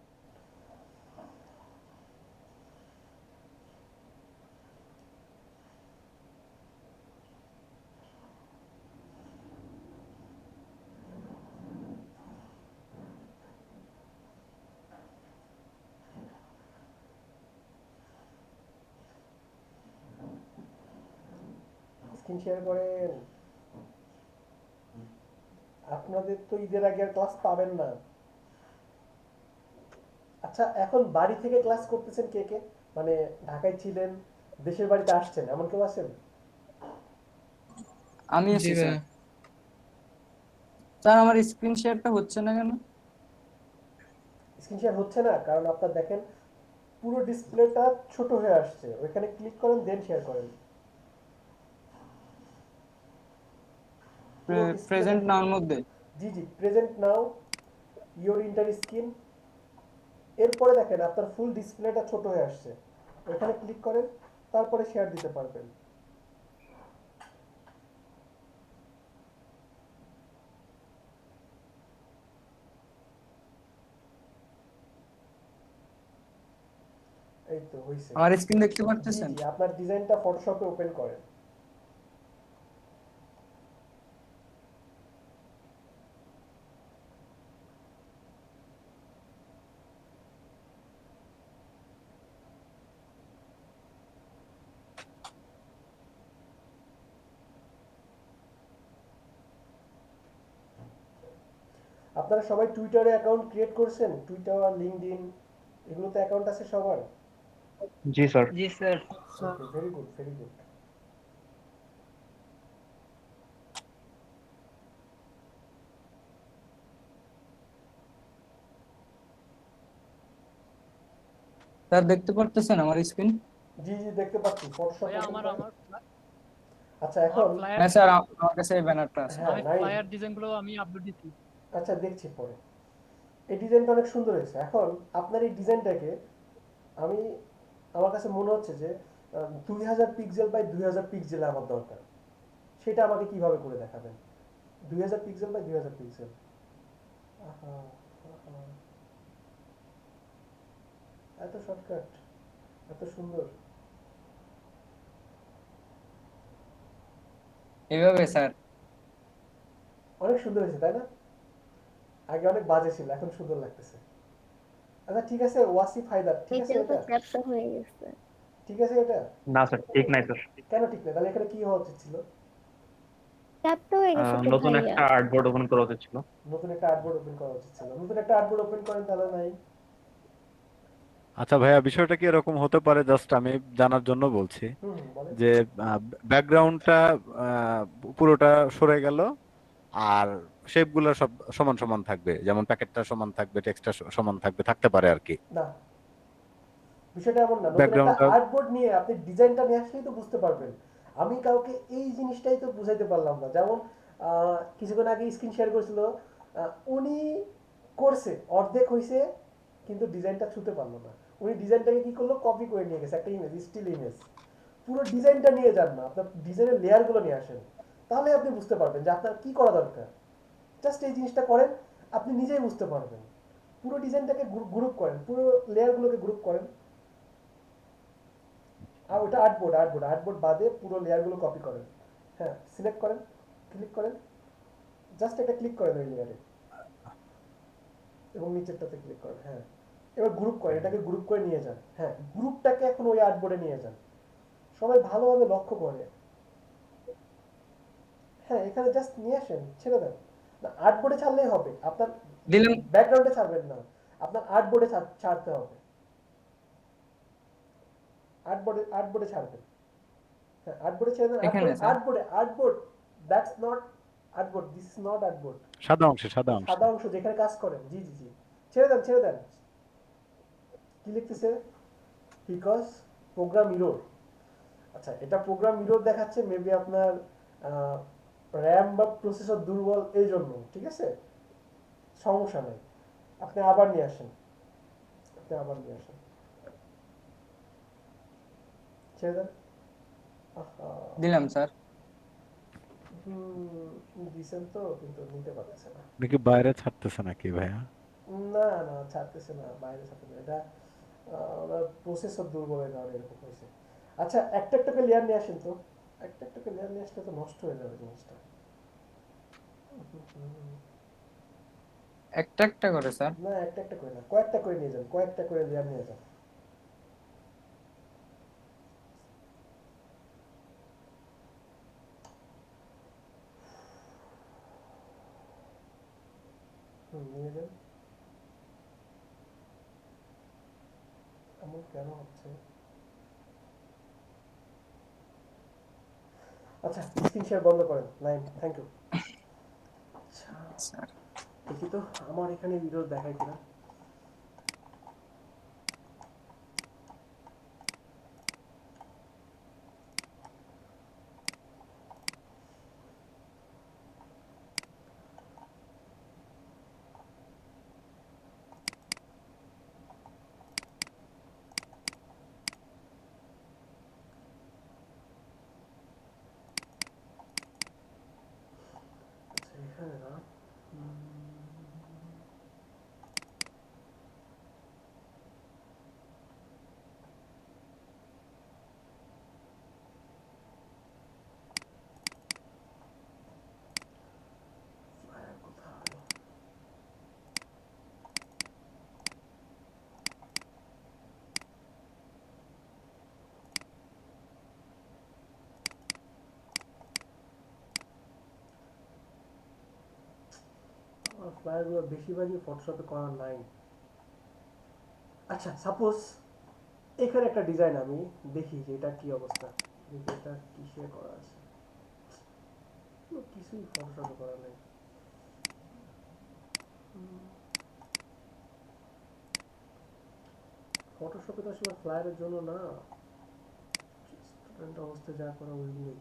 স্ক্রিন শেয়ার করেন। আপনাদের তো ঈদের আগে আর ক্লাস পাবেন না। আচ্ছা এখন বাড়ি থেকে ক্লাস করতেছেন কে কে, মানে ঢাকায় ছিলেন, দেশের বাড়িতে আসছেন, এমন কেউ আছেন? আমি জি আছি স্যার। ভাইয়া। স্যার আমার স্ক্রিন শেয়ারটা হচ্ছে না কেন? স্ক্রিন শেয়ার হচ্ছে না কারণ আপনার দেখেন পুরো ডিসপ্লেটা ছোট হয়ে আসছে, ওইখানে ক্লিক করেন দেন শেয়ার করেন। পুরো ডিসপ্লেটা, প্রেজেন্ট নাওর মধ্যে। জি জি present now, your entire screen, এরপরে দেখেন আপনার ফুল ডিসপ্লেটা ছোট হয়ে আসছে, এখানে ক্লিক করেন, তারপরে শেয়ার দিতে পারবেন। এই তো হইছে। আমার স্ক্রিন দেখতে জি পারতেছেন? জি, আপনার ডিজাইনটা ফটোশপে ওপেন করেন। আপনারা সবাই টুইটারে অ্যাকাউন্ট ক্রিয়েট করছেন? টুইটার, লিঙ্কডইন এগুলোতে অ্যাকাউন্ট আছে সবার? জি স্যার। জি sir. Okay, very good, very good. Sir দেখতে পারতেছেন আমার স্ক্রিন? জি জি, দেখতে পাচ্ছি। ফটোশপ ভাইয়া ওপেন আমার করেন। আমার আচ্ছা আমার এখন, ফ্লায়ার হ্যাঁ স্যার, আমার কাছে এই ব্যানারটা আছে। হ্যাঁ আমি নাই, ফ্লায়ার ডিজাইনগুলো আমি আপলোড দিচ্ছি। আচ্ছা দেখছি পরে। এই ডিজাইনটা অনেক সুন্দর হয়েছে। এখন আপনার এই ডিজাইনটাকে আমি, আমার কাছে মনে হচ্ছে যে 2000 পিক্সেল বাই 2000 পিক্সেল আমার দরকার। সেটা আমাকে কিভাবে করে দেখাবেন? 2000 পিক্সেল বাই 2000 পিক্সেল। আহা, আহা, এত শর্টকাট, এত সুন্দর। এইভাবে স্যার? অনেক সুন্দর হয়েছে তাই না? আগে অনেক বাজে ছিল, এখন সুন্দর লাগতেছে। আচ্ছা ঠিক আছে ওয়াসিফ হায়দার, ঠিক আছে এটা? চ্যাপ্টার হয়ে গেছে। ঠিক আছে এটা? না স্যার, ঠিক নাই স্যার। কেন ঠিক না? তাহলে এখানে কি হওয়া উচিত ছিল? চ্যাপ্টার হয়ে গেছে তো নতুন ভাইয়া। একটা আর্টবোর্ড ওপেন করা উচিত ছিল। নতুন একটা আর্টবোর্ড ওপেন করা উচিত ছিল। নতুন একটা আর্টবোর্ড ওপেন করেন, তাহলে নাই। আচ্ছা ভাইয়া, বিষয়টা কি এরকম হতে পারে, জাস্ট আমি জানার জন্য বলছি, হুম, বলেন। যে ব্যাকগ্রাউন্ডটা পুরোটা সরে গেল, আর শেপগুলো সব সমান সমান থাকবে, যেমন প্যাকেটটা সমান থাকবে, টেক্সটটা সমান থাকবে, থাকতে পারে আর কি। না, বিষয়টা এমন না। নতুন একটা ব্যাকগ্রাউন্ডটা আর্টবোর্ড নিয়ে আপনি ডিজাইনটা নিয়ে আসলেই তো বুঝতে পারবেন। আমি কাউকে এই জিনিসটাই তো বুঝাইতে পারলাম না। যেমন কিছুক্ষণ আগে স্ক্রিন শেয়ার করেছিল, উনি করছে, অর্ধেক হয়েছে, কিন্তু ডিজাইনটা ছুতে পারলো না। উনি ডিজাইনটাকে কি করলো, কপি করে নিয়ে গেছে একটা ইমেজ, স্টিল ইমেজ। পুরো ডিজাইনটা নিয়ে যান না, আপনার ডিজাইনের লেয়ারগুলো নিয়ে আসেন, তাহলে আপনি বুঝতে পারবেন যে আপনার কি করা দরকার। জাস্ট এই জিনিসটা করেন, আপনি নিজেই বুঝতে পারবেন। পুরো ডিজাইনটাকে গ্রুপ করেন, পুরো লেয়ারগুলোকে গ্রুপ করেন। আর ওটা আর্টবোর্ড, আর্টবোর্ড বাদে পুরো লেয়ারগুলো কপি করেন। হ্যাঁ, সিলেক্ট করেন, ক্লিক করেন, জাস্ট একটা ক্লিক করেন ওই লেয়ারে, এবং নিচেরটাতে ক্লিক করেন। হ্যাঁ, এবার গ্রুপ করেন, এটাকে গ্রুপ করে নিয়ে যান। হ্যাঁ, গ্রুপটাকে এখন ওই আর্টবোর্ডে নিয়ে যান। সবাই ভালোভাবে লক্ষ্য করে। হ্যাঁ, এখানে জাস্ট নিয়ে আসেন, ছেড়ে দেন না। আর্টবোর্ডে ছাড়লেই হবে, আপনার দিলাম। ব্যাকগ্রাউন্ডে ছাড়বেন না, আপনার আর্টবোর্ডে ছাড়তে হবে। আর্টবোর্ডে ছাড়বেন। হ্যাঁ, আর্টবোর্ডে ছেড়ে দেন। এখানে sir? Artboard, that's not artboard, this is not artboard. সাদা অংশে, সাদা অংশে। সাদা অংশ যেখানে কাজ করেন, জি জি জি, ছেড়ে দেন, ছেড়ে দেন। কি লিখতেছে? Because program error. আচ্ছা, এটা প্রোগ্রাম ইরোর দেখাচ্ছে, মেবি আপনার র্যাম বা প্রসেসর দুর্বল, এই জন্য। ঠিক আছে, সমস্যা নেই, আপনি আবার নিয়ে আসেন, ছেড়ে দেন। আহা, দিলাম স্যার। দিছেন তো, কিন্তু নিতে পারতেছে না। নাকি বাইরে ছাড়তেছে নাকি ভাইয়া? না না, ছাড়তেছে না, বাইরে ছাড়তেছে না। এটা ওনার প্রসেসর দুর্বলের কারণে এরকম হয়েছে। আচ্ছা, একটা একটা করে লেয়ার নিয়ে আসেন তো, একটা একটা করে লেয়ার নিয়ে আসলে তো নষ্ট হয়ে যাবে জিনিসটা। একটা একটা করে স্যার? না, একটা একটা করে না, কয়েকটা করে নিয়ে যান, কয়েকটা করে লেয়ার নিয়ে যান। নিয়ে যান। এমন কেন হচ্ছে? আচ্ছা, স্ক্রিন শেয়ার বন্ধ করেন। Naim, thank you. আচ্ছা, স্যার দেখি তো আমার এখানে ভিডিও দেখায় কিনা। ফ্লায়ারগুলো বেশিরভাগই ফটোশপে করা নাই। আচ্ছা সাপোজ এখানে একটা ডিজাইন আমি দেখি যে এটা কি অবস্থা, দেখি এটা কিসে করা আছে। কিছুই ফটোশপে করা নাই। ফটোশপে তো আসলে ফ্লায়ারের জন্য না, স্টুডেন্ট অবস্থায় যা করা ওইগুলোই।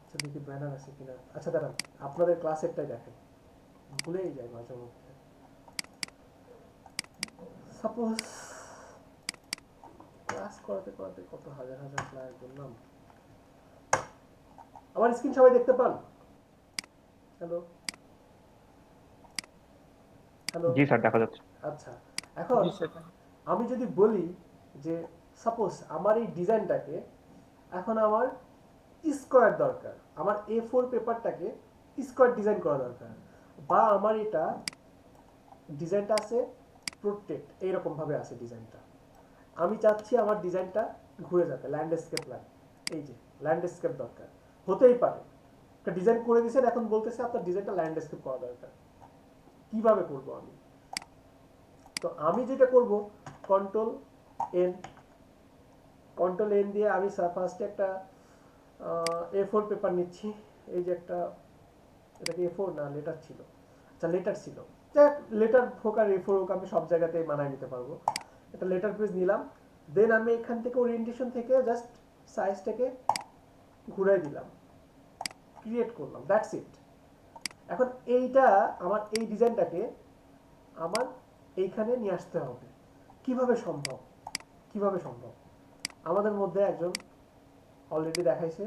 আচ্ছা দেখি ব্যানার আছে কিনা। আচ্ছা দাঁড়ান, আপনাদের ক্লাসেরটাই দেখেন, ভুলেই যায় মাঝে মধ্যে। সাপোজ ক্লাস করাতে করাতে কত হাজার হাজার ফ্লায়ার করলাম। আমার স্ক্রিন সবাই দেখতে পান? Hello hello. জি স্যার, দেখা যাচ্ছে। আচ্ছা এখন আমি যদি বলি যে সাপোজ আমার এই ডিজাইনটাকে এখন আমার স্কোয়ার দরকার, আমার A4 পেপারটাকে স্কোয়ার ডিজাইন করা দরকার, বা আমার এটা ডিজাইনটা আছে প্রোট্রেট এইরকম ভাবে আছে ডিজাইনটা, আমি চাচ্ছি আমার ডিজাইনটা ঘুরে যাবে ল্যান্ডস্কেপ লাইন। এই যে ল্যান্ডস্কেপ দরকার, হতেই পারে একটা ডিজাইন করে দিয়েছেন, এখন বলতেছে আপনার ডিজাইনটা ল্যান্ডস্কেপ করা দরকার। কিভাবে করব আমি? তো আমি যেটা করব, কন্ট্রোল এন দিয়ে আমি ফার্স্টে একটা A4 পেপার নিচ্ছি। এই যে একটা, এটাকে A4 না লেটার ছিল, আচ্ছা লেটার ছিল, যাক লেটার হোক আর A4 হোক আমি সব জায়গাতেই মানায় নিতে পারবো। একটা লেটার পেজ নিলাম, দেন আমি এখান থেকে ওরিয়েন্টেশন থেকে জাস্ট সাইজটাকে ঘুরাই দিলাম, ক্রিয়েট করলাম, দ্যাটস ইট। এখন এইটা আমার এই ডিজাইনটাকে আমার এইখানে নিয়ে আসতে হবে। কিভাবে সম্ভব? কিভাবে সম্ভব? আমাদের মধ্যে একজন অলরেডি দেখাইছে,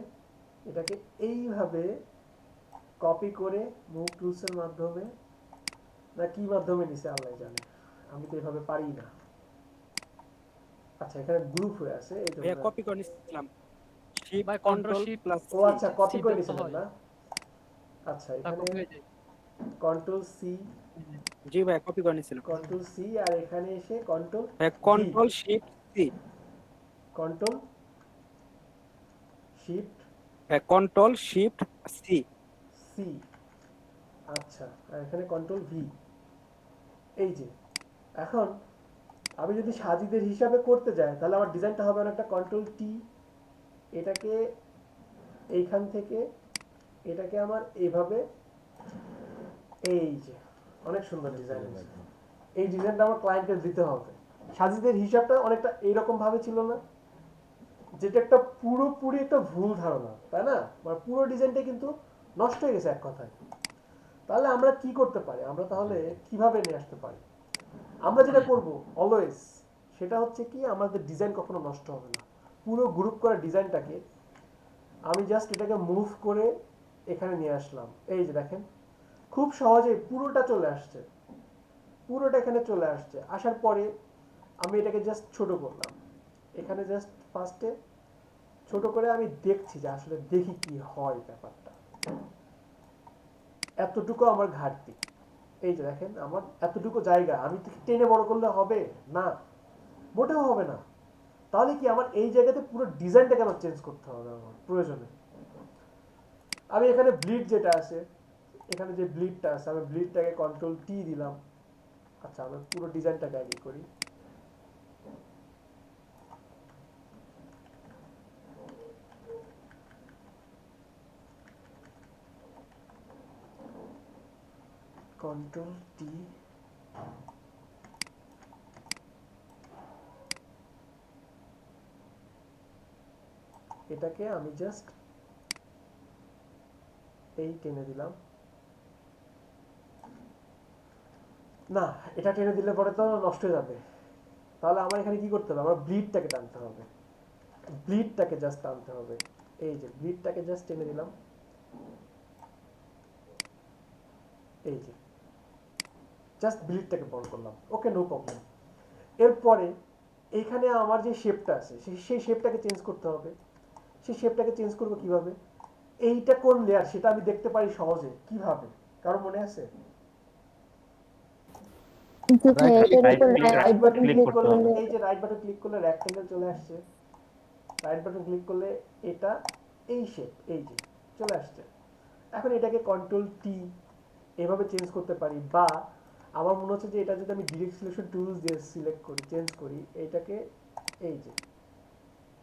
এটাকে এইভাবে কপি করে মুভ টুলসের মাধ্যমে না কি মাধ্যমে নিছে আল্লাহ জানে, আমি তো এভাবে পারি না। আচ্ছা এখানে গ্রুপ হয়ে আছে, এই জন্য কপি করে নিছিলাম শিফট ভাই কন্ট্রোল কন্ট্রোল প্লাস ও আচ্ছা কপি করে ধরতে নিছিলেন হয়। না? আচ্ছা তারপর এখানে হয়ে যায়। কন্ট্রোল জি ভাই কপি করে নিছিলাম। সি আর এখানে এসে control control shift C, control shift control shift C. C. আচ্ছা আর এখানে কন্ট্রোল ভি। এই যে এখন আমি যদি সাজিদের হিসাবে করতে যাই তাহলে আমার ডিজাইনটা হবে অনেকটা কন্ট্রোল টি, এটাকে এইখান থেকে এটাকে আমার এইভাবে, এই যে অনেক সুন্দর ডিজাইন হয়েছে। এই ডিজাইনটা আমার ক্লায়েন্টকে দিতে হবে। সাজিদের হিসাবটা অনেকটা এইরকম ভাবে ছিল না, যেটা একটা পুরোপুরি একটা ভুল ধারণা, তাই না? মানে পুরো ডিজাইনটা কিন্তু নষ্ট হয়ে গেছে এক কথায়। তাহলে আমরা কি করতে পারি, আমরা তাহলে কিভাবে নিয়ে আসতে পারি? আমরা যেটা করব অলওয়েজ সেটা হচ্ছে কি, আমাদের ডিজাইন কখনো নষ্ট হবে না। পুরো গ্রুপ করা ডিজাইনটাকে আমি জাস্ট এটাকে মুভ করে এখানে নিয়ে আসলাম। এই যে দেখেন খুব সহজে পুরোটা চলে আসছে, পুরোটা এখানে চলে আসছে। আসার পরে আমি এটাকে জাস্ট ছোট করলাম, এখানে জাস্ট ফার্স্টে ছোট করে আমি দেখছি যে আসলে দেখি কি হয় ব্যাপারটা। এতটুকু আমার ঘাটতি। এই যে দেখেন আমার এতটুকু জায়গা, আমি টেনে বড় করলে হবে না, মোটেও হবে না। তাহলে কি আমার এই জায়গাতে পুরো ডিজাইনটা কেন চেঞ্জ করতে হবে আমার প্রয়োজনে? আমি এখানে ব্লিড যেটা আছে, এখানে যে ব্লিডটা আছে, আমি ব্লিডটাকে কন্ট্রোল টি দিলাম। আচ্ছা আমি পুরো ডিজাইনটাকে আগে করি। কন্ট্রোল টি, এটাকে আমি জাস্ট এই টেনে দিলাম। না এটা টেনে দিলে পরে তো নষ্ট হয়ে যাবে। তাহলে আমার এখানে কি করতে হবে, আমার ব্লিডটাকে টানতে হবে, ব্লিডটাকে জাস্ট টানতে হবে। এই যে ব্লিডটাকে জাস্ট টেনে দিলাম, এই যে জাস্ট ব্লিডটাকে বড় করলাম, ওকে নো প্রবলেম। এরপরে এইখানে আমার যে শেপটা আছে সেই শেপটাকে চেঞ্জ করতে হবে। সেই শেপটাকে চেঞ্জ করবো কিভাবে? এইটা কোন লেয়ার সেটা আমি দেখতে পারি সহজে, কিভাবে কারো মনে আছে? রাইট বাটন ক্লিক করলে, এই যে রাইট বাটন ক্লিক করলে রেক্টেঙ্গেল চলে আসছে, রাইট বাটন ক্লিক করলে এটা এই শেপ এই যে চলে আসছে। এখন এটাকে কন্ট্রোল টি এভাবে চেঞ্জ করতে পারি, বা আমার মনে হচ্ছে যে এটা যদি আমি ডিরেক্ট সিলেকশন টুলস দিয়ে সিলেক্ট করি, চেঞ্জ করি, এইটাকে এই যে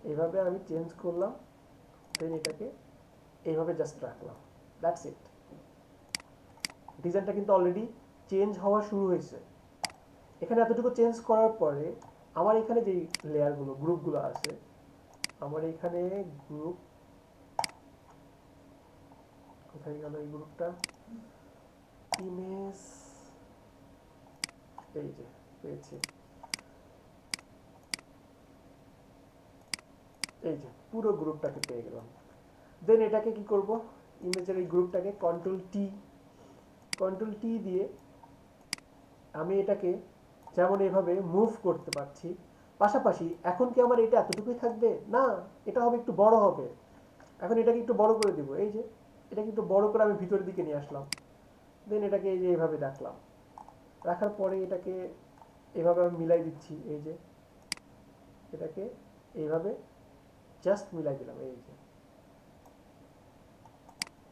এইভাবে আমি চেঞ্জ করলাম, দেন এটাকে এইভাবে জাস্ট রাখলাম, দ্যাটস ইট। ডিজাইনটা কিন্তু অলরেডি চেঞ্জ হওয়া শুরু হয়েছে। এখানে এতটুকু চেঞ্জ করার পরে আমার এখানে যে লেয়ারগুলো গ্রুপগুলো আছে, আমার এখানে গ্রুপ কোথায় গেল এই গ্রুপটা, ইমেজ, এই যে পেয়েছি, এই যে পুরো গ্রুপটাকে পেয়ে গেলাম। দেন এটাকে কি করব, ইমেজের এই গ্রুপটাকে কন্ট্রোল টি দিয়ে আমি এটাকে যেমন এইভাবে মুভ করতে পারছি, পাশাপাশি এখন কি আমার এটা এতটুকুই থাকবে না, এটা হবে একটু বড় হবে। এখন এটাকে একটু বড় করে দিব, এই যে এটাকে একটু বড় করে আমি ভিতরের দিকে নিয়ে আসলাম, দেন এটাকে এই যে এইভাবে রাখলাম, রাখার পরে এটাকে এইভাবে আমি মিলাই দিচ্ছি, এই যে এটাকে এইভাবে জাস্ট মিলাই দিলাম, এই যে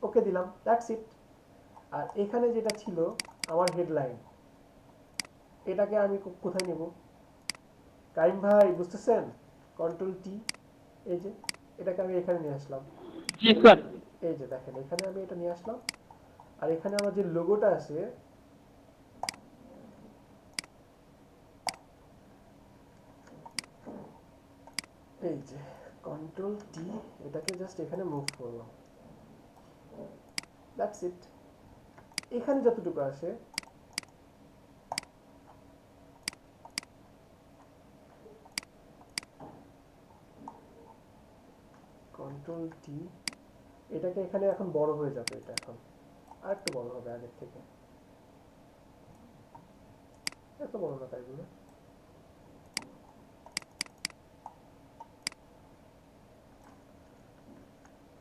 ওকে দিলাম, দ্যাটস ইট। আর এখানে যেটা ছিল আমার হেডলাইন, এটাকে আমি কোথায় নেব, কাইম ভাই বুঝতেছেন, কন্ট্রোল টি, এই যে এটাকে আমি এখানে নিয়ে আসলাম, জি স্যার। এই যে দেখেন এখানে আমি এটা নিয়ে আসলাম। আর এখানে আমার যে লোগোটা আছে, এই যে কন্ট্রোল টি, এটাকে জাস্ট এখানে মুভ করলাম, দ্যাটস ইট। এখানে যতটুকু আসে কন্ট্রোল টি, এটাকে এখানে এখন বড় হয়ে যাবে, এটা এখন আর একটু বড় হবে আগের থেকে, এত বড় না তাই বলে,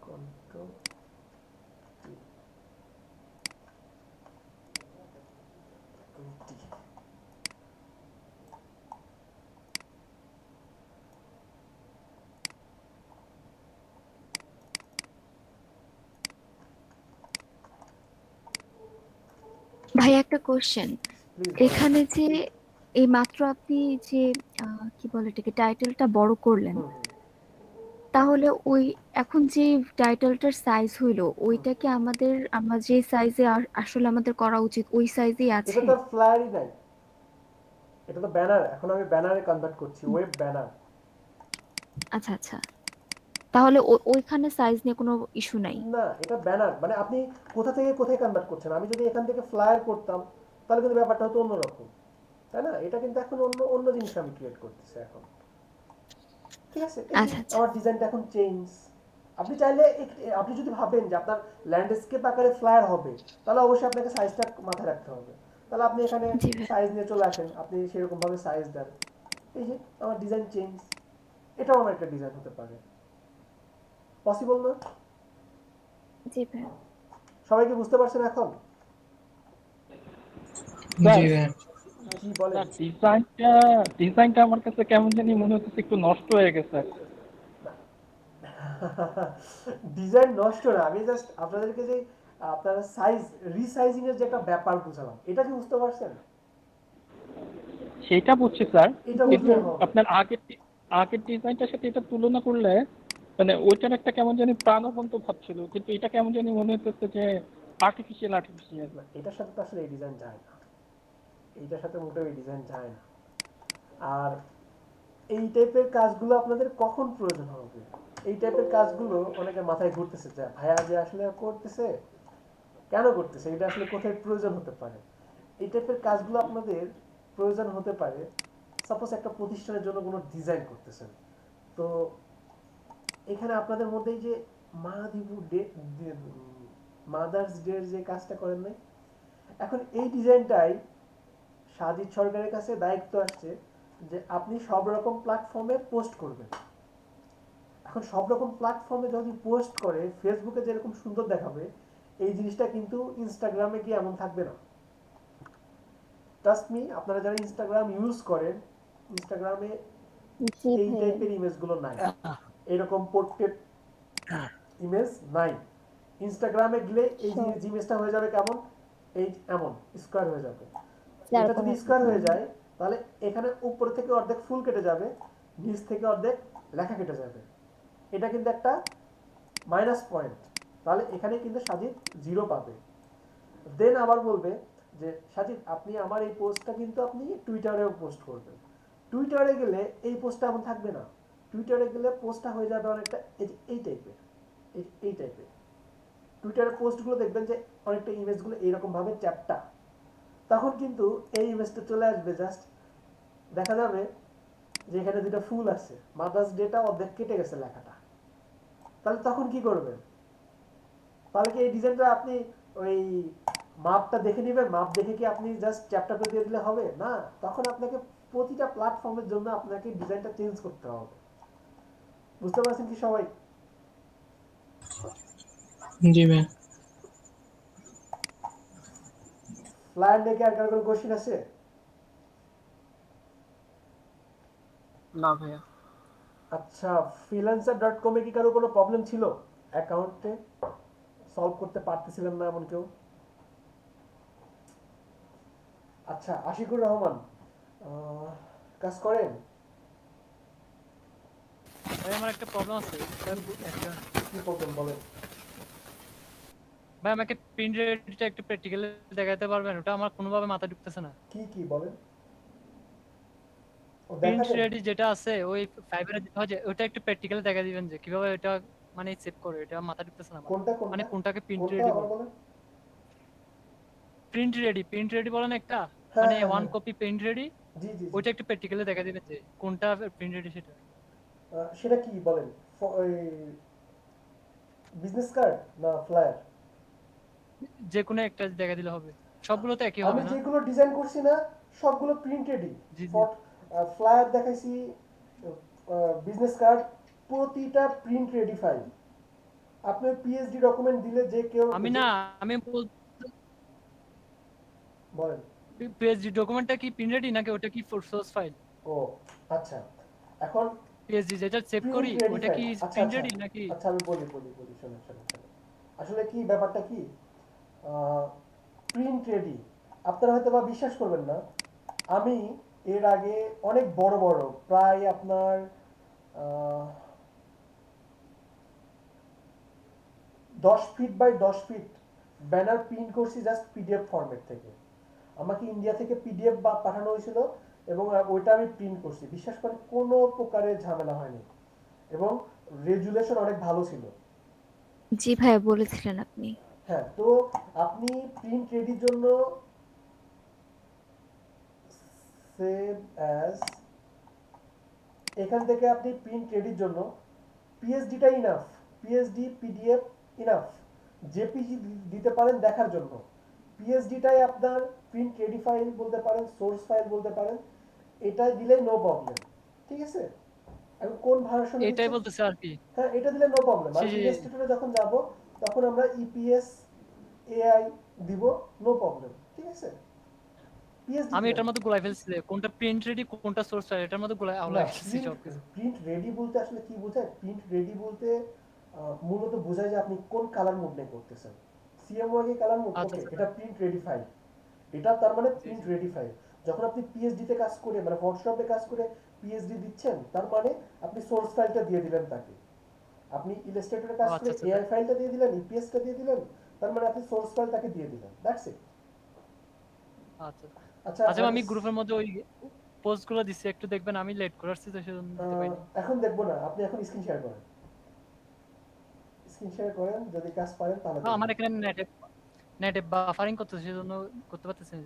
কন্ট্রোল টি, ভাই একটা কোশ্চেন, এখানে যে এই মাত্র আপনি যে কি বলে এটাকে টাইটেলটা বড় করলেন, তাহলে ওই এখন যে টাইটেলটার সাইজ হইলো ওইটা কি আমরা যে সাইজে আসলে আমাদের করা উচিত ওই সাইজেই এটা আছে? তো ফ্লায়ারই নাই, এটা তো ব্যানার, এখন আমি ব্যানারে কনভার্ট করছি, ওয়েব ব্যানার। আচ্ছা আচ্ছা, তাহলে ওইখানে সাইজ নিয়ে কোনো ইস্যু নাই। না, এটা ব্যানার, মানে আপনি কোথা থেকে কোথায় কনভার্ট করছেন, আমি যদি এখান থেকে ফ্লায়ার করতাম তাহলে কিন্তু ব্যাপারটা হতো অন্যরকম, তাই না? এটা কিন্তু এখন অন্য অন্য জিনিস আমি ক্রিয়েট করতেছি এখন, ঠিক আছে? আচ্ছা আচ্ছা, আমার ডিজাইনটা এখন চেঞ্জ। আপনি চাইলে আপনি যদি ভাবেন যে আপনার ল্যান্ডস্কেপ আকারে ফ্লায়ার হবে, তাহলে অবশ্যই আপনাকে সাইজটা মাথায় রাখতে হবে। তাহলে আপনি এখানে জি ভাই, সাইজ নিয়ে চলে আসেন, আপনি সেরকম ভাবে সাইজ দেন, এই যে আমার ডিজাইন চেঞ্জ, এটাও আমার একটা ডিজাইন হতে পারে, পসিবল না? জি ভাই। সবাই কি বুঝতে পারছেন এখন? জি ভাই। কি বলেন? ডিজাইনটা আমার কাছে কেমন জানি মনে হচ্ছে একটু নষ্ট হয়ে গেছে। ডিজাইন নষ্ট না, আমি জাস্ট আপনাদেরকে যে আপনারা সাইজ রিসাইজিং এর যে একটা ব্যাপার বুঝালাম, এটা কি বুঝতে পারছেন? সেটা বুঝছি স্যার, এটা কিন্তু বুঝলে হবে। আপনার আগের ডিজাইনটার সাথে এটা তুলনা করলে মানে ওইটার একটা কেমন জানি প্রাণবন্ত ভাব ছিল, কিন্তু এটা কেমন জানি মনে হচ্ছে যে আর্টিফিশিয়াল। না, এটার সাথে তো আসলে এই ডিজাইন যায় না, এইটার সাথে মোটেও এই ডিজাইন যায় না। আর এই টাইপের কাজগুলো আপনাদের কখন প্রয়োজন হবে? এই টাইপের কাজগুলো অনেকের মাথায় ঘুরতেছে যে ভাইয়া যে আসলে করতেছে, কেন করতেছে, এটা আসলে কোথায় প্রয়োজন হতে পারে। এই টাইপের কাজগুলো আপনাদের প্রয়োজন হতে পারে সাপোজ একটা প্রতিষ্ঠানের জন্য কোনো ডিজাইন করতেছেন, তো এখানে আপনাদের মধ্যেই যে মাদার্স ডে যে কাজটা করেন নাই, এখন এই ডিজাইনটাই সাজিদ সরকারের কাছে দায়িত্ব আসছে যে আপনি সব রকম প্ল্যাটফর্মে পোস্ট করবেন। এখন সব রকম প্ল্যাটফর্মে যদি পোস্ট করে ফেসবুকে যেরকম সুন্দর দেখাবে, এই জিনিসটা কিন্তু ইনস্টাগ্রামে গিয়ে এমন থাকবে না। ট্রাস্ট মি, আপনারা যারা ইনস্টাগ্রাম ইউজ করেন, ইনস্টাগ্রামে এই টাইপের ইমেজগুলো নাই, এরকম পোর্ট্রেট ইমেজ নাই। ইনস্টাগ্রামে গেলে এই ইমেজটা হয়ে যাবে কেমন, এই এমন স্কোয়ার হয়ে যাবে। স্যার এটা কোনো যদি স্কোয়ার হয়ে যায় তাহলে এখানে উপর থেকে অর্ধেক ফুল কেটে যাবে, নিচ থেকে অর্ধেক লেখা কেটে যাবে। এটা কিন্তু একটা মাইনাস পয়েন্ট, তাহলে এখানে কিন্তু সাজিদ 0 পাবে। দেন আবার বলবে যে সাজিদ আপনি আমার এই পোস্টটা কিন্তু আপনি টুইটারেও পোস্ট করবেন। টুইটারে গেলে এই পোস্টটা এমন থাকবে না, টুইটারে গেলে পোস্টটা হয়ে যাবে অনেকটা এই টাইপের, এই টাইপের। টুইটারের পোস্টগুলো দেখবেন যে অনেকটা ইমেজগুলো এইরকম ভাবে চ্যাপ্টা, তখন কিন্তু এই ইমেজটা চলে আসবে, জাস্ট দেখা যাবে যে এখানে দুটো ফুল আছে, মাদার্স ডেটা অর্ধেক কেটে গেছে লেখাটা। তাহলে তখন কি করবেন? তাহলে কি এই ডিজাইনটা আপনি ওই মাপটা দেখে নেবেন, মাপ দেখে কি আপনি জাস্ট চ্যাপ্টার করে দিয়ে দিলে হবে না, তখন আপনাকে প্রতিটা প্ল্যাটফর্মের জন্য আপনাকে ডিজাইনটা চেঞ্জ করতে হবে। বুঝতে পারছেন কি সবাই? জি ভাই। ফ্লায়ার দেখে আর কারো কোনো কোশ্চেন আছে? না ভাইয়া। আচ্ছা, freelancer.com এ কি কারো কোনো প্রবলেম ছিল অ্যাকাউন্টে, সলভ করতে পারতেছিলেন না এমন কেউ? আচ্ছা, আশিকুর রহমান কাজ করেন? ভাই আমার একটা প্রবলেম আছে। কি প্রবলেম বলেন? ভাই আমাকে প্রিন্ট রেডিটা একটু প্র্যাকটিক্যালি দেখাতে পারবেন? ওটা আমার কোনোভাবে মাথায় ঢুকতেছে না। কি বলেন? ও প্রিন্ট দেখাবেন? রেডি যেটা আছে ওই ফাইবারে দিতে হয় যে, ওটা একটু প্র্যাকটিক্যালি দেখা দিবেন যে কিভাবে এটা মানে সেভ করে, এটা মাথায় ঢুকতেছে না আমার। কোনটা মানে কোনটা কোনটাকে প্রিন্ট কোনটা রেডি আবার বলে। বলেন? প্রিন্ট রেডি বলেন একটা, হ্যাঁ মানে হ্যাঁ ওয়ান হ্যাঁ, কপি প্রিন্ট রেডি, জি জি জি। ওইটা একটু প্র্যাকটিক্যালি দেখা দিবেন যে কোনটা প্রিন্ট রেডি সেটা। সেটা কি বলেন? ওই বিজনেস কার্ড না ফ্লায়ার? যে কোনো একটা দেখা দিলে হবে, সবগুলো তো একই আমি হবে না। যেগুলো ডিজাইন করছি না সবগুলো প্রিন্টেডই। জি জি। ফ্লায়ার দেখাইছি, বিজনেস কার্ড, প্রতিটা প্রিন্ট রেডি ফাইল। আপনি পিএইচডি ডকুমেন্ট দিলে যে কেউ আমি না, আমি বলেন। পিএইচডি ডকুমেন্টটা কি প্রিন্ট রেডি নাকি ওটা কি সোর্স ফাইল? ও আচ্ছা, এখন পিএইচডি যেটা সেভ প্রিন্ট করি রেডি ওটা ফাইল। কি আচ্ছা প্রিন্ট আচ্ছা রেডি নাকি? আচ্ছা, আমি বলি শোনেন শোনেন শোনেন। আসলে কি ব্যাপারটা কি, প্রিন্ট রেডি আপনারা হয়তো বা বিশ্বাস করবেন না, আমি এর আগে অনেক বড় বড় প্রায় আপনার 10 feet by 10 feet banner print করছি জাস্ট পিডিএফ ফরম্যাট থেকে। আমাকে ইন্ডিয়া থেকে পিডিএফ বা পাঠানো হয়েছিল এবং ওইটা আমি প্রিন্ট করছি। বিশ্বাস করেন কোনো প্রকারের ঝামেলা হয়নি এবং রেজুলেশন অনেক ভালো ছিল। জি ভাইয়া বলেছিলেন আপনি। হ্যাঁ, তো আপনি প্রিন্ট রেডির জন্য সেভ অ্যাজ, এখান থেকে আপনি প্রিন্ট রেডির জন্য পিএসডিটা enough, PSD PDF enough, JPG দিতে পারেন দেখার জন্য। পিএসডিটাই আপনার প্রিন্ট রেডি ফাইল বলতে পারেন, সোর্স ফাইল বলতে পারেন, এটাই দিলে নো প্রবলেম। ঠিক আছে, এখন কোন ভার্সনে এটাই দিচ্ছেন? বলতেছে আর কি। হ্যাঁ, এটা দিলে নো প্রবলেম। আর জি জি। ইলাস্ট্রেটরে যখন যাব তখন আমরা ইপিএস এআই দিব, নো প্রবলেম। ঠিক আছে, পিএসডি আমি দিবেন এটার মধ্যে গুলাই ফেলছি যে কোনটা প্রিন্ট রেডি কোনটা সোর্স ফাইল, এটার মধ্যে গুলাই না। আওলাই ফেলছি সব কিছু। প্রিন্ট রেডি বলতে আসলে কি বোঝায়? প্রিন্ট রেডি বলতে মূলত বোঝায় যে আপনি কোন কালার মোড নিয়ে করতেছেন। সিএমওয়াই কালার মোড, আচ্ছা ওকে, আচ্ছা। এটা প্রিন্ট রেডি ফাইল। এটা তার মানে জি প্রিন্ট জি। রেডি ফাইল। যখন আপনি পিএইচডি তে কাজ করে মানে ফটোশপে কাজ করে পিএইচডি দিচ্ছেন, তার মানে আপনি সোর্স ফাইলটা দিয়ে দিলেন তাকে। আপনি ইলাস্ট্রেটরে ও কাজ আচ্ছা করে আচ্ছা। এআই ফাইলটা দিয়ে দিলেন, ইপিএসটা দিয়ে দিলেন, তার মানে আপনি সোর্স ফাইল তাকে দিয়ে দিলেন। That's it. আচ্ছা আচ্ছা আচ্ছা, আমি গ্রুপের মধ্যে ওই পোস্ট গুলো দিচ্ছি, একটু দেখবেন, আমি লেট করে আসছি তো সেজন্য দিতে পারিনি। এখন দেখবো না, আপনি এখন স্ক্রিন শেয়ার করেন, স্ক্রিন শেয়ার করেন, যদি কাজ পারেন তাহলে আমার দেখবেন। এখানে নেটে বাফারিং করতেছে সেজন্য করতে পারতেছি না।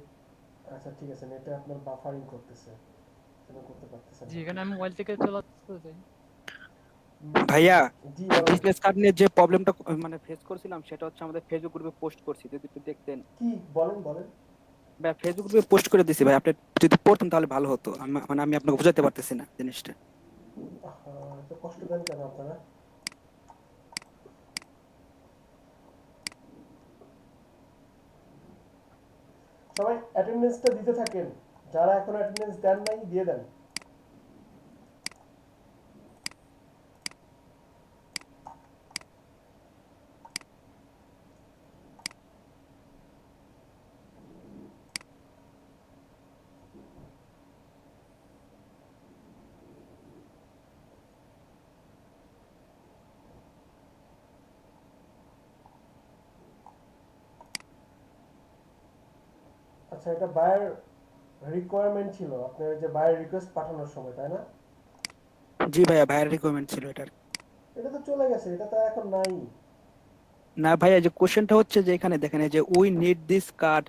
আচ্ছা ঠিক আছে, নেটে আপনার বাফারিং করতেছে, কেন করতে পারতেছেন জি, না? এখানে আমি মোবাইল থেকে চালাতে। ভাইয়া জি বলেন। বিজনেস কার্ড নিয়ে যে প্রবলেমটা মানে ফেস করছিলাম সেটা হচ্ছে আমাদের ফেসবুক গ্রুপে পোস্ট করছি, যদি একটু দেখতেন। কি বলেন বলেন। ভাই ফেসবুক গ্রুপে পোস্ট করে দিছি ভাই, আপনি যদি পড়তেন তাহলে ভালো হতো। মানে আমি আপনাকে বোঝাতে পারতেছি না জিনিসটা। তো কষ্ট দেন কেন আপনারা? সবাই অ্যাটেন্ডেন্সটা দিতে থাকেন, যারা এখন অ্যাটেন্ডেন্স দেন নাই দিয়ে দেন। আচ্ছা, এটা বায়ার রিকোয়ারমেন্ট ছিল আপনার যে বায়ার রিকোয়েস্ট পাঠানোর সময়, তাই না? জি ভাইয়া, ভাইয়ের রিকোয়ারমেন্ট ছিল এটার। এটা তো চলে গেছে, এটা তো এখন নাই। না ভাইয়া, যে কোশ্চেনটা হচ্ছে যে এখানে দেখেন এই যে we need this card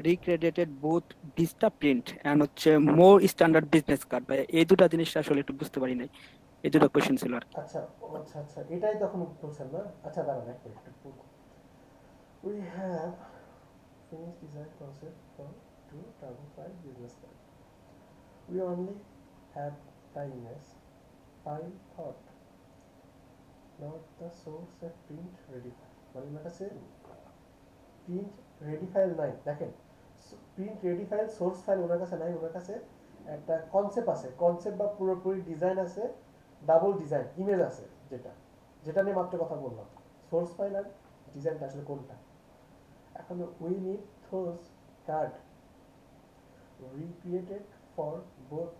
recredited both Vistaprint and হচ্ছে মোর স্ট্যান্ডার্ড বিজনেস কার্ড। ভাইয়া এই দুটা জিনিসটা আসলে একটু বুঝতে পারি নাই, এই দুটো কোশ্চেন ছিল আর কি। আচ্ছা, আচ্ছা, আচ্ছা, এটাই তখন বলছেন না? আচ্ছা, দাঁড়ান এক মিনিট একটু। We have finished design concept for 255 business card. We only have time as file thought, not the source of print ready file. মানে ওনার কাছে প্রিন্ট রেডি ফাইল নাই। দেখেন, print ready file, source file ওনার কাছে নাই। ওনার কাছে একটা কনসেপ্ট আছে, কনসেপ্ট বা পুরোপুরি ডিজাইন আছে, ডাবল ডিজাইন ইমেজ আছে, যেটা যেটা নিয়ে মাত্র কথা বললাম। সোর্স ফাইল আর ডিজাইনটা আসলে কোনটা? এখন we need those card recreated for both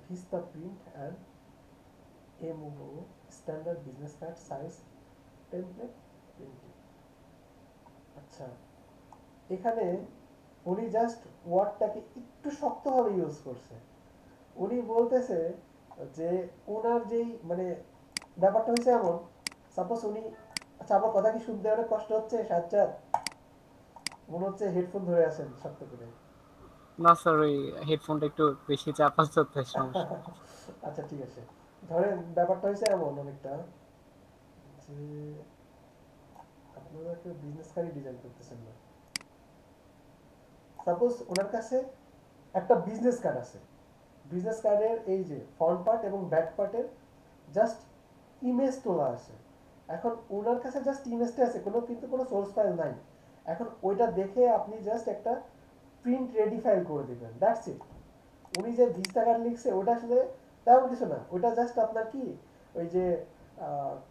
Vista print and MOO standard business card size template printing. আচ্ছা, এখানে উনি জাস্ট ওয়ার্ডটাকে একটু শক্তভাবে ইউজ করছে। উনি বলতেছে যে ওনার যেই মানে ব্যাপারটা হয়েছে এমন, সাপোজ উনি, আচ্ছা আমার কথা কি শুনতে অনেক কষ্ট হচ্ছে সাজ্জাদ? মনে হচ্ছে হেডফোন ধরে আছেন শক্ত করে। না স্যার, ওই হেডফোনটা একটু বেশি চাপ আসছে তো সমস্যা। আচ্ছা ঠিক আছে, ধরেন ব্যাপারটা হয়েছে এমন অনেকটা যে আপনারা কেউ বিজনেস কার্ডই ডিজাইন করতেছেন না। সাপোজ ওনার কাছে একটা বিজনেস কার্ড আছে, বিজনেস কার্ডের এই যে ফ্রন্ট পার্ট এবং ব্যাক পার্টের জাস্ট ইমেজ তোলা আছে। এখন ওনার কাছে জাস্ট ইমেজটা আছে, কিন্তু কোনো সোর্স ফাইল নাই। এখন ওইটা দেখে আপনি জাস্ট একটা প্রিন্ট রেডি ফাইল করে দিবেন, দ্যাটস ইট। উনি যে ভিস্তা কার্ড লিখছে ওটা আসলে তেমন কিছু না, ওটা জাস্ট আপনার কি ওই যে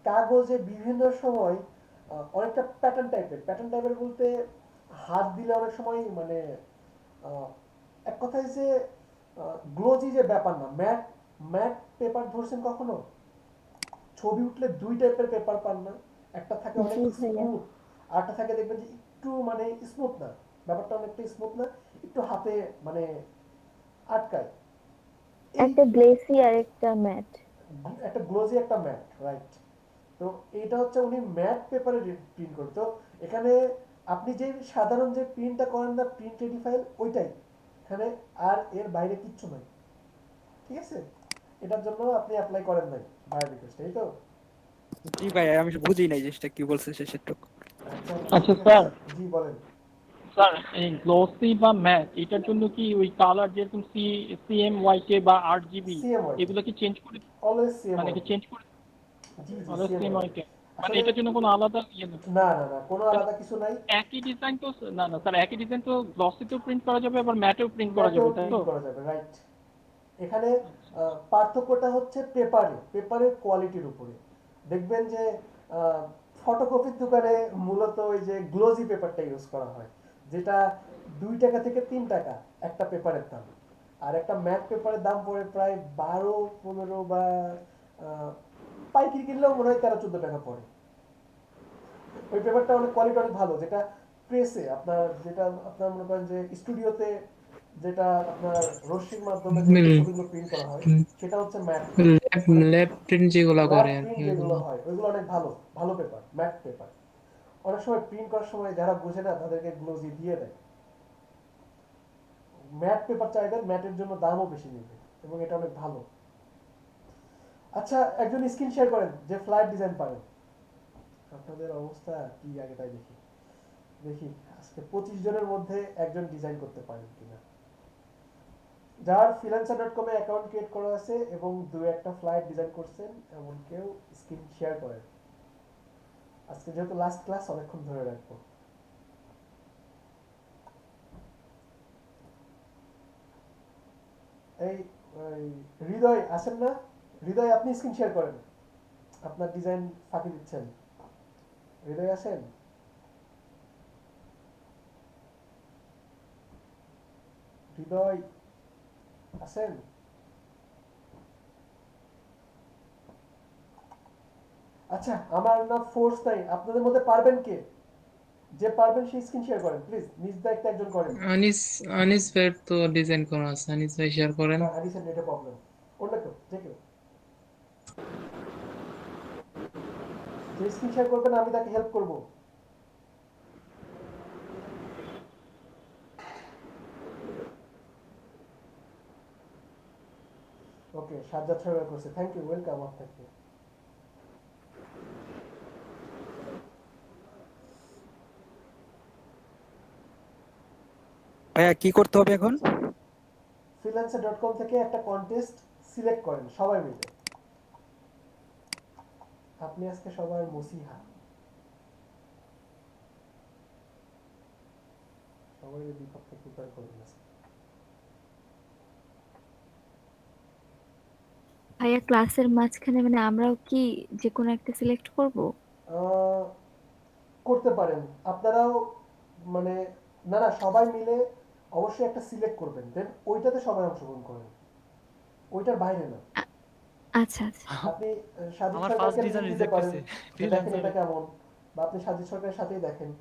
কাগজে বিভিন্ন সময় অনেকটা প্যাটার্ন টাইপের বলতে হাত দিলে অনেক সময় মানে এক কথায় যে গ্লোজি যে ব্যাপার না, ম্যাট ম্যাট পেপার ধরছেন কখনো? ছবি উঠলে দুই টাইপের পেপার পান না, একটা থাকে অনেক স্মুথ, আরটা থাকে দেখবেন যে একটু মানে স্মুথ না, ব্যাপারটা অনেকটা স্মুথ না, একটু হাতে মানে আটকায়। একটা গ্লেসি আর একটা ম্যাট। একটা গ্লোজি একটা ম্যাট, রাইট। তো এটা হচ্ছে উনি ম্যাট পেপারে প্রিন্ট করে। তো এখানে আপনি যে সাধারণ যে প্রিন্টটা করেন না, প্রিন্ট রেডি ফাইল, ওইটাই এখানে, আর এর বাইরে কিচ্ছু নাই। ঠিক আছে, এটার জন্য আপনি অ্যাপ্লাই করেন নাই বায়োর রিকোয়েস্ট, এই তো? জি ভাই, আমি বুঝি নাই জিনিসটা কি বলছে শেষেরটুকু। আচ্ছা স্যার, জি বলেন। স্যার এই গ্লসি বা ম্যাট এটার জন্য কি ওই কালার যেরকম CMYK বা RGB CMYK, এগুলো কি চেঞ্জ করে, অলওয়েজ মানে কি CMYK। চেঞ্জ করে জি জি, আলাদা CMYK। CMYK, মানে আসলে এটার জন্য কোনো আলাদা ইয়ে নেই? না না না, কোনো আলাদা কিছু নাই। একই ডিজাইন তো, না না স্যার, একই ডিজাইন তো গ্লসিতেও প্রিন্ট করা যাবে আবার ম্যাটেও প্রিন্ট করা ম্যাটেও যাবে, তাই তো? প্রিন্ট করা যাবে, রাইট। এখানে পার্থক্যটা হচ্ছে পেপারের কোয়ালিটির উপরে। দেখবেন যে ফটোকপির দোকানে মূলত ওই যে গ্লোজি পেপারটা ইউজ করা হয়, যেটা 2 টাকা থেকে 3 টাকা একটা পেপারের দাম। আর একটা ম্যাট পেপারের দাম পড়ে প্রায় 12-15 বা পাইকারি কিনলেও মনে হয় 13-14 টাকা পড়ে। ওই পেপারটা অনেক কোয়ালিটি অনেক ভালো, যেটা প্রেসে আপনার, যেটা আপনার মনে করেন যে স্টুডিওতে যেটা আপনার রশ্মির মাধ্যমে যে ছবিগুলো প্রিন্ট করা হয়, সেটা হচ্ছে ম্যাট। ল্যাব প্রিন্ট যেগুলো করে আর প্রিন্ট কি, যেগুলো হয় ওইগুলো অনেক ভালো ভালো পেপার, ম্যাট পেপার। অনেক সময় প্রিন্ট করার সময় যারা বোঝে না তাদেরকে গ্লোজি দিয়ে দেয়। ম্যাট পেপার চাইবেন, ম্যাটের জন্য দামও বেশি নেবে এবং এটা অনেক ভালো। আচ্ছা, একজন স্ক্রিন শেয়ার করেন যে ফ্লাইট ডিজাইন পারেন। আপনাদের অবস্থা কি আগে তাই দেখি, দেখি আজকে 25 জনের মধ্যে একজন ডিজাইন করতে পারেন কিনা। যার freelancer.com এ অ্যাকাউন্ট ক্রিয়েট করা আছে এবং 2-1টা ফ্লাইট ডিজাইন করছেন এমন কেউ স্ক্রিন শেয়ার করেন। আজকে যেহেতু লাস্ট ক্লাস, অনেকক্ষণ ধরে রাখবো। এই হৃদয় আছেন না? হৃদয়, আপনি স্ক্রিন শেয়ার করেন, আপনার ডিজাইন ফাঁকি দিচ্ছেন। হৃদয় আছেন? হৃদয় আছেন? আচ্ছা, আমার না ফোর্স নাই, আপনাদের মধ্যে পারবেন কে? যে পারবেন সেই স্ক্রিন শেয়ার করেন প্লিজ, নিজ দায়িত্বে একজন করেন। আনিস আনিস ভাইয়ের তো ডিজাইন করা আছে, আনিস ভাই শেয়ার করেন। না, হাদিসের নেটে প্রবলেম। অন্য কেউ, যে কেউ যে স্ক্রিন শেয়ার করবেন আমি তাকে হেল্প করব। ওকে, সাজ্জাদ শেয়ার করছে, থ্যাংক ইউ, ওয়েলকাম আপনাকে। ভাইয়া কি করতে হবে এখন? freelancer.com থেকে একটা কন্টেস্ট সিলেক্ট করেন সবাই মিলে। আপনি আজকে সবার মসিহা, সবাই বিপক্ষে প্রিপেয়ার করবেন আজকে। ভাইয়া ক্লাসের মাঝখানে মানে আমরাও কি যে কোনো একটা সিলেক্ট করব? করতে পারেন আপনারাও, মানে না না সবাই মিলে অবশ্যই একটা সিলেক্ট করবেন, দেন ওইটাতে সবাই অংশগ্রহণ করেন, ওইটার বাইরে না। আচ্ছা আচ্ছা। আপনি সাজিদ আমার ফার্স্ট সরকারকে ডিজাইন লিঙ্ক দিতে রিজেক্ট পারেন হয়েছে যে দেখেন ফ্রিল্যান্সারে। এটা কেমন, বা আপনি সাজিদ সরকারের সাথেই দেখেন।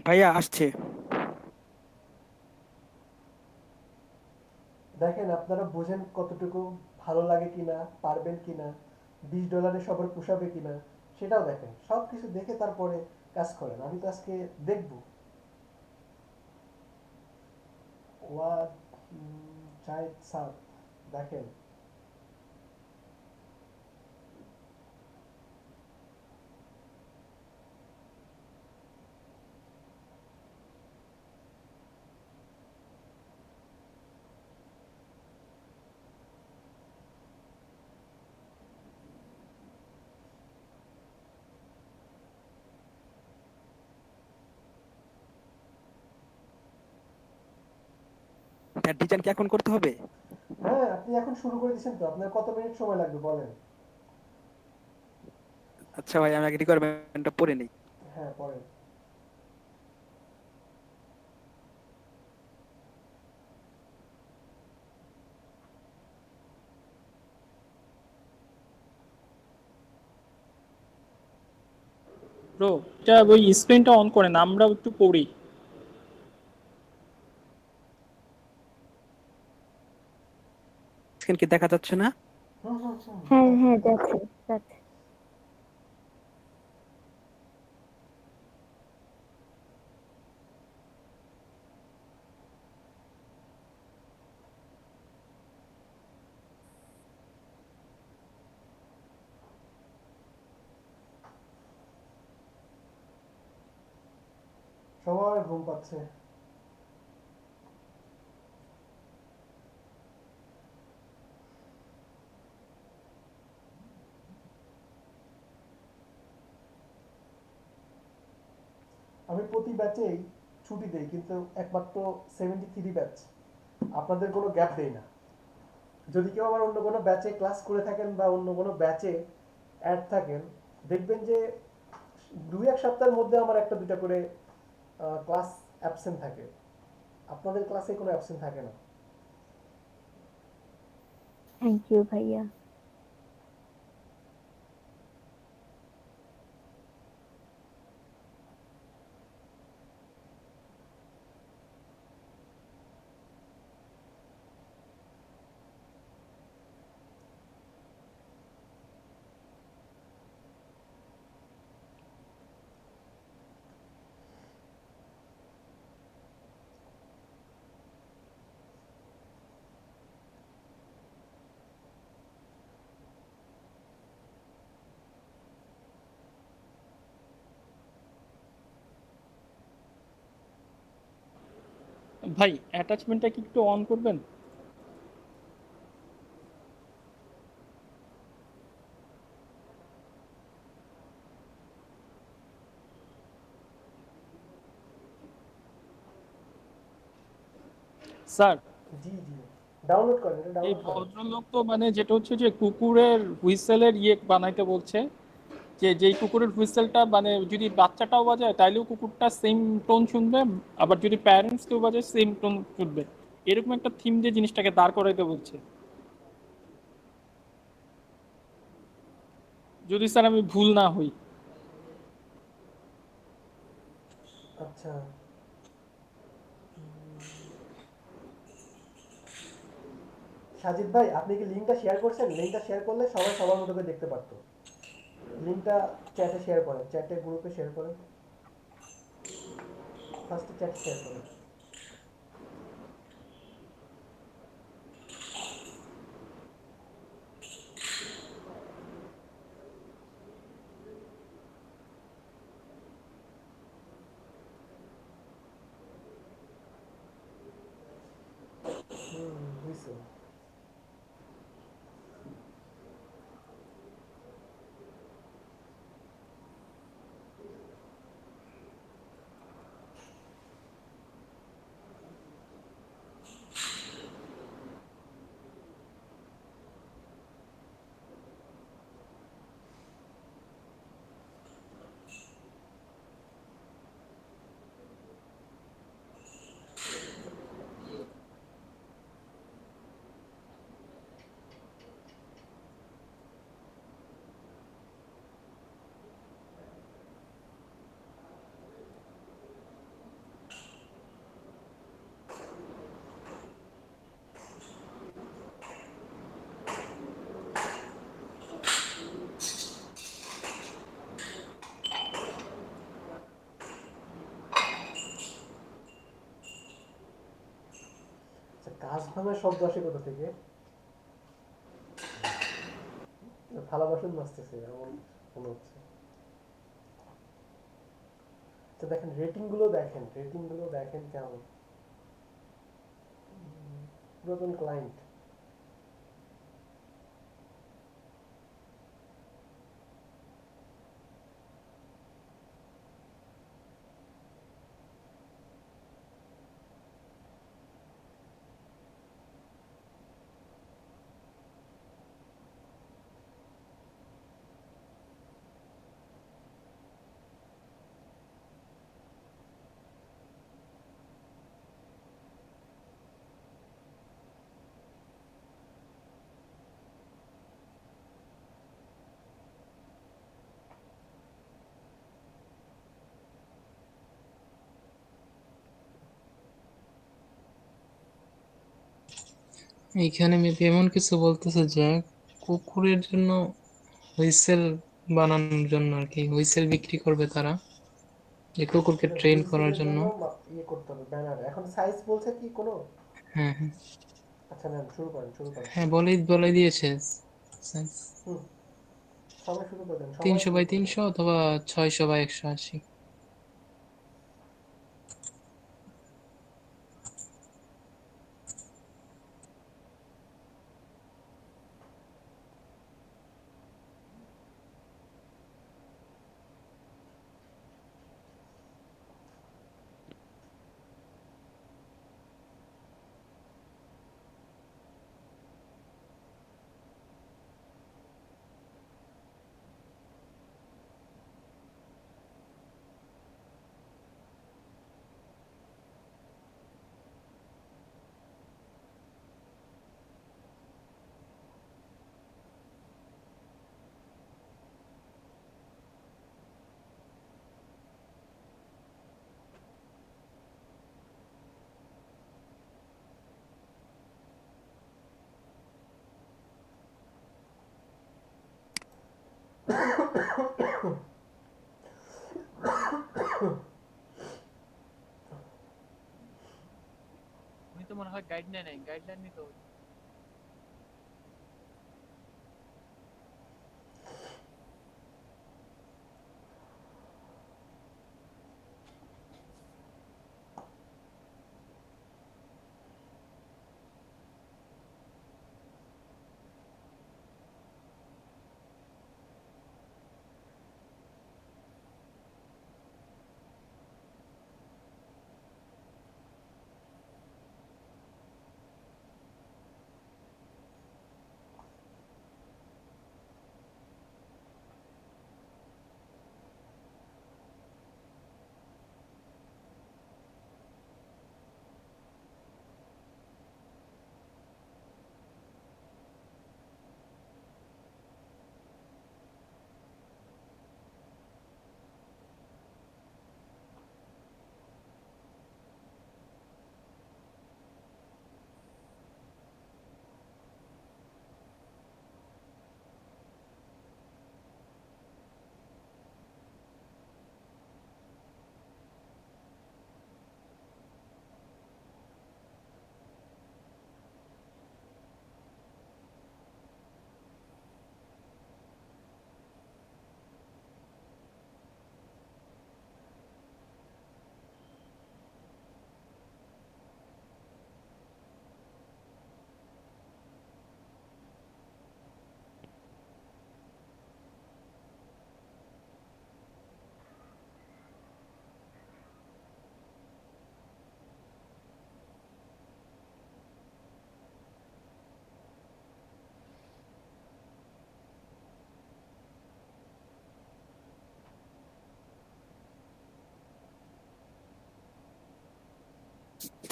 ভাইয়া আসছে। দেখেন আপনারা বোঝেন কতটুকু ভালো লাগে কিনা, পারবেন কিনা, $20 সবার পোষাবে কিনা সেটাও দেখেন। সব কিছু দেখে তারপরে কাজ করেন। আমি তো আজকে দেখবো ওয়াদ জায়েদ সাদ, দেখেন তার ডিজাইন কি এখন করতে হবে? হ্যাঁ, আপনি এখন শুরু করে দিয়েছেন তো, আপনার কত মিনিট সময় লাগবে বলেন। আচ্ছা ভাই, আমি আগে রিকোয়ারমেন্টটা পড়ে নিই। হ্যাঁ পড়েন। ব্রো এটা ওই স্ক্রিনটা অন করেন, আমরা একটু পড়ি। স্ক্রিন কি দেখা যাচ্ছে না? হুম হুম হুম, হ্যাঁ হ্যাঁ, যাচ্ছে যাচ্ছে। সবার ঘুম পাচ্ছে। আমি প্রতি ব্যাচেই ছুটি দেই, কিন্তু একমাত্র 73 ব্যাচ আপনাদের কোনো গ্যাপ দেই না। যদি কেউ আমার অন্য কোনো ব্যাচে ক্লাস করে থাকেন বা অন্য কোনো ব্যাচে অ্যাড থাকেন, দেখবেন যে 2-1 সপ্তাহের মধ্যে আমার একটা দুটা করে ক্লাস অ্যাবসেন্ট থাকে। আপনাদের ক্লাসে কোনো অ্যাবসেন্ট থাকে না। থ্যাংক ইউ ভাইয়া। ভাই অ্যাটাচমেন্টটা কি একটু অন করবেন? স্যার জি জি, ডাউনলোড করেন, এটা এই ডাউনলোড করেন। ভদ্রলোক তো মানে যেটা হচ্ছে যে কুকুরের হুইসেলের ইয়ে বানাইতে বলছে, যে যেই কুকুরের হুইসেলটা মানে যদি বাচ্চাটাও বাজায় তাইলেও কুকুরটা সেম টোন শুনবে, আবার যদি প্যারেন্টস কেউ বাজায় সেম টোন শুনবে। এরকম একটা থিম দিয়ে জিনিসটাকে দাঁড় করাইতে বলছে। যদি স্যার আমি ভুল না হই। আচ্ছা, সাজিদ ভাই আপনি কি লিঙ্কটা শেয়ার করছেন? লিঙ্কটা শেয়ার করলে সবাই সবার মতো করে দেখতে পারতো। লিঙ্কটা চ্যাটে শেয়ার করেন, চ্যাটে গ্রুপে শেয়ার করেন, ফার্স্টে চ্যাট শেয়ার করেন। বুঝছো? আচ্ছা, কাজ ভাঙার শব্দ আসে কোথা থেকে? থালা বাসন মাজতেছে এমন মনে হচ্ছে। আচ্ছা দেখেন, রেটিং গুলো দেখেন কেমন। পুরাতন ক্লায়েন্ট। এইখানে মেবি এমন কিছু বলতেছে যে কুকুরের জন্য হুইসেল বানানোর জন্য আর কি হুইসেল বিক্রি করবে তারা, যে কুকুরকে ট্রেন করার হুইসেলের জন্য। জন্য ইয়ে করতে হবে, ব্যানার। এখন সাইজ বলছে কি কোনো? হ্যাঁ হ্যাঁ আচ্ছা ম্যাম, শুরু করেন, শুরু করেন। হ্যাঁ, বলে দিয়েছে size হুম, সবাই শুরু করে দেন, সবাই 300 শুরু বাই করে দেন। 300 অথবা 600 বাই 180। উনি তো মনে হয় গাইড নেয় নাই, গাইডলাইন নিতে হবে।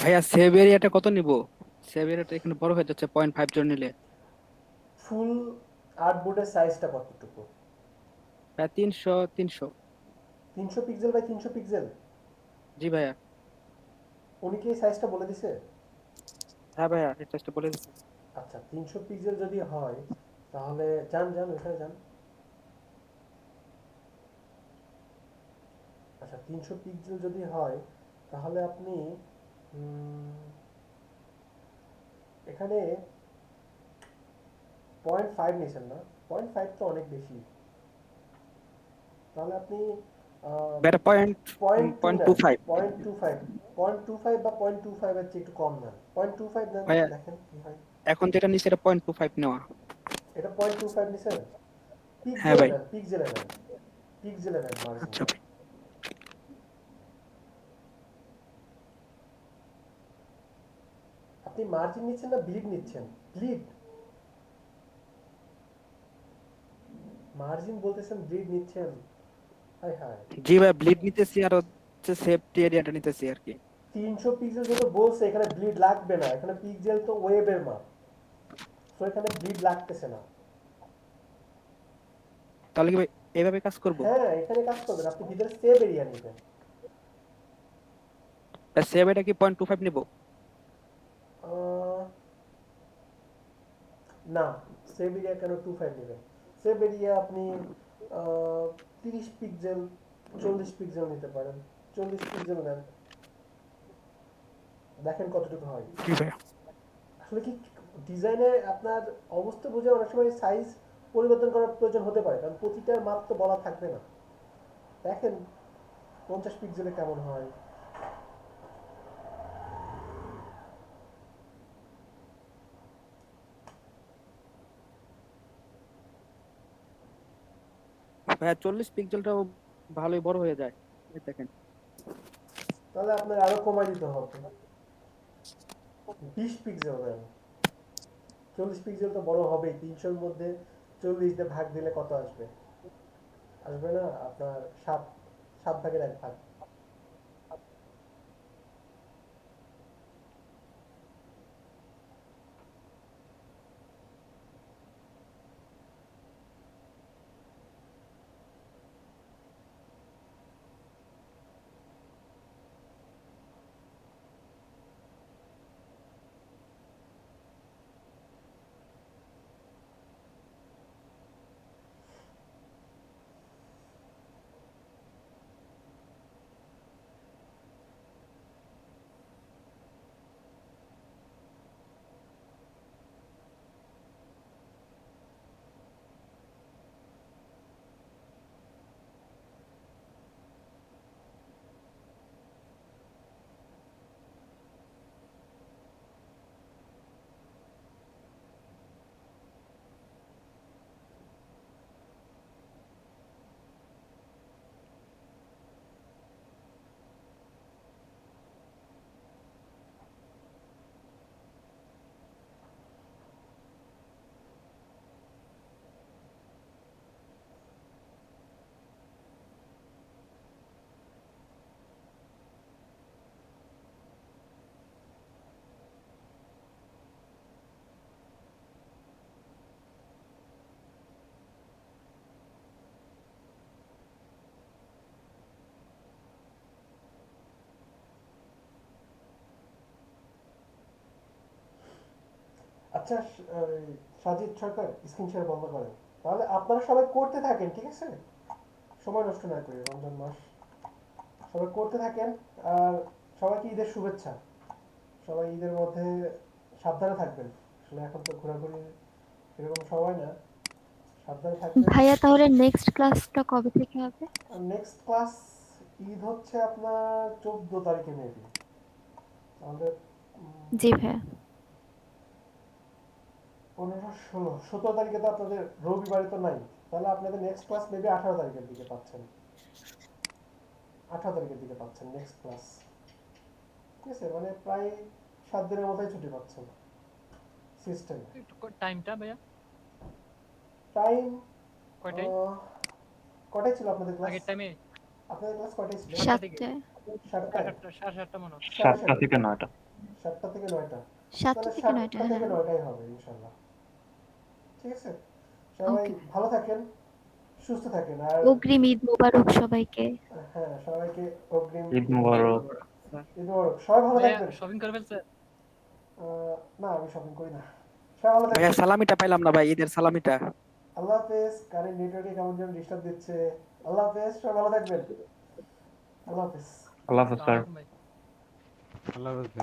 ভাইয়া সেভ এরিয়াটা কত নিব? সেভ এরিয়াটা এখানে বড় হয়ে যাচ্ছে 0.5 জন নিলে। ফুল আর্টবোর্ডের সাইজটা কতটুকু? প্রায় 300। 300 পিক্সেল বাই 300 পিক্সেল? জি ভাইয়া। উনি কি এই সাইজটা বলে দিছে? হ্যাঁ ভাইয়া, এই চেষ্টা বলে দিচ্ছি। আচ্ছা 300 পিক্সেল যদি হয় তাহলে যান ওখানে যান। আচ্ছা 300 পিক্সেল যদি হয় তাহলে আপনি এখানে 0.5 নিছেন না? 0.5 তো অনেক বেশি। তাহলে আপনি ভাইয়া পয়েন্ট 0.25 0.25 0.25 বা 0.25 এর চেয়ে একটু কম না। 0.25 দেন, ভাইয়া দেখেন কি হয়। এখন যেটা নিচে এটা 0.25 নেওয়া। এটা 0.25 নিছেন? হ্যাঁ ভাই। পিক্সেলে নেন আচ্ছা মার্জিনটা। ভাই। আপনি মার্জিন নিচ্ছেন না ব্লিড নিচ্ছেন? ব্লিড। মার্জিন বলতেছেন, ব্লিড নিচ্ছেন। হায় হায়। জি ভাই, ব্লিড নিতেছি আর হচ্ছে সেফটি এরিয়াটা নিতেছি আর কি। 300 পিক্সেল যেটা বলছে এখানে ব্লিড লাগবে না, এখানে পিক্সেল তো ওয়েবের মাপ, তো এখানে ব্লিড লাগতেছে না। তাহলে কি ভাই এইভাবে কাজ করব? হ্যাঁ এখানে কাজ করবেন, আপনি ভিতরে সেভ এরিয়া নেবেন। সেভ এটা কি 0.25 নিব? না, সেভ এরিয়া কেন 25 নেবেন? সেভ এরিয়া আপনি 30 পিক্সেল 40 পিক্সেল নিতে পারেন। 40 পিক্সেল নেন, দেখেন কতটুকু হয়। জি ভাই। আসলে কি ডিজাইনে আপনার অবস্থা বুঝে অনেক সময় সাইজ পরিবর্তন করার প্রয়োজন হতে পারে, কারণ প্রতিটার মাপ তো বলা থাকবে না। দেখেন 50 পিক্সেলে কেমন হয়। ভাইয়া 40 পিক্সেলটাও ভালোই বড় হয়ে যায়, এই দেখেন। তাহলে আপনার আরো কমাই দিতে হবে, 20 পিক্সেল নেন। 40 পিক্সেল তো বড় হবেই, 300-র মধ্যে 40 দিয়ে ভাগ দিলে কত আসবে? আসবে না আপনার 7 ভাগের 1 ভাগ। আচ্ছা সাজিদ সরকার, স্ক্রিন শেয়ার বন্ধ করেন। তাহলে আপনারা সবাই করতে থাকেন, ঠিক আছে? সময় নষ্ট না করে, রমজান মাস সবাই করতে থাকেন। আর সবাইকে ঈদের শুভেচ্ছা। সবাই ঈদের মধ্যে সাবধানে থাকবেন। আসলে এখন তো ঘোরাঘুরি এরকম সময় না, সাবধানে থাকবেন। ভাইয়া তাহলে নেক্সট ক্লাসটা কবে থেকে হবে? নেক্সট ক্লাস ঈদ হচ্ছে আপনার 14 তারিখে মেবি। তাহলে জি ভাইয়া। 15, 16, 17 তারিখে তো আপনাদের রবিবারে তো নাই, তাহলে আপনাদের নেক্সট ক্লাস মেবি 18 তারিখের দিকে পাচ্ছেন। 18 তারিখের দিকে পাচ্ছেন নেক্সট ক্লাস, ঠিক আছে? মানে প্রায় 7 দিনের মতোই ছুটি পাচ্ছেন সিস্টেম। টাইমটা ভাইয়া টাইম কয়টায়? কটায় ছিল আপনাদের ক্লাস? আগের টাইমে আপনাদের ক্লাস কটায় ছিল? 9টা থেকে 7টায়। 7টায়? 7:30 মনে হয়। 7টা থেকে 9টা। 7টা থেকে 9টা। 7টা তাহলে থেকে 9টা, 7টা থেকে হ্যাঁ। 9টাই হবে ইনশাআল্লাহ। ঠিক আছে? সবাই ওকে। ভালো থাকেন, সুস্থ থাকেন। আর অগ্রিম ঈদ মোবারক সবাইকে। হ্যাঁ, সবাইকে অগ্রিম ঈদ মুবারক। ঈদ মোবারক। সবাই ভালো ভাইয়া থাকবেন। শপিং করে ফেলছে? না, আমি শপিং করি না। সবাই ভালো ভাইয়া থাকবেন। সালামিটা পাইলাম না ভাই, ঈদের সালামিটা। আল্লাহ হাফেজ। কারেন্ট নেটওয়ার্কে কেমন যেন ডিস্টার্ব দিচ্ছে। আল্লাহ হাফেজ। সবাই ভালো থাকবেন। আল্লাহ হাফেজ। আল্লাহ হাফেজ আসসালামু স্যার। আলাইকুম ভাই। আল্লাহ হাফেজ।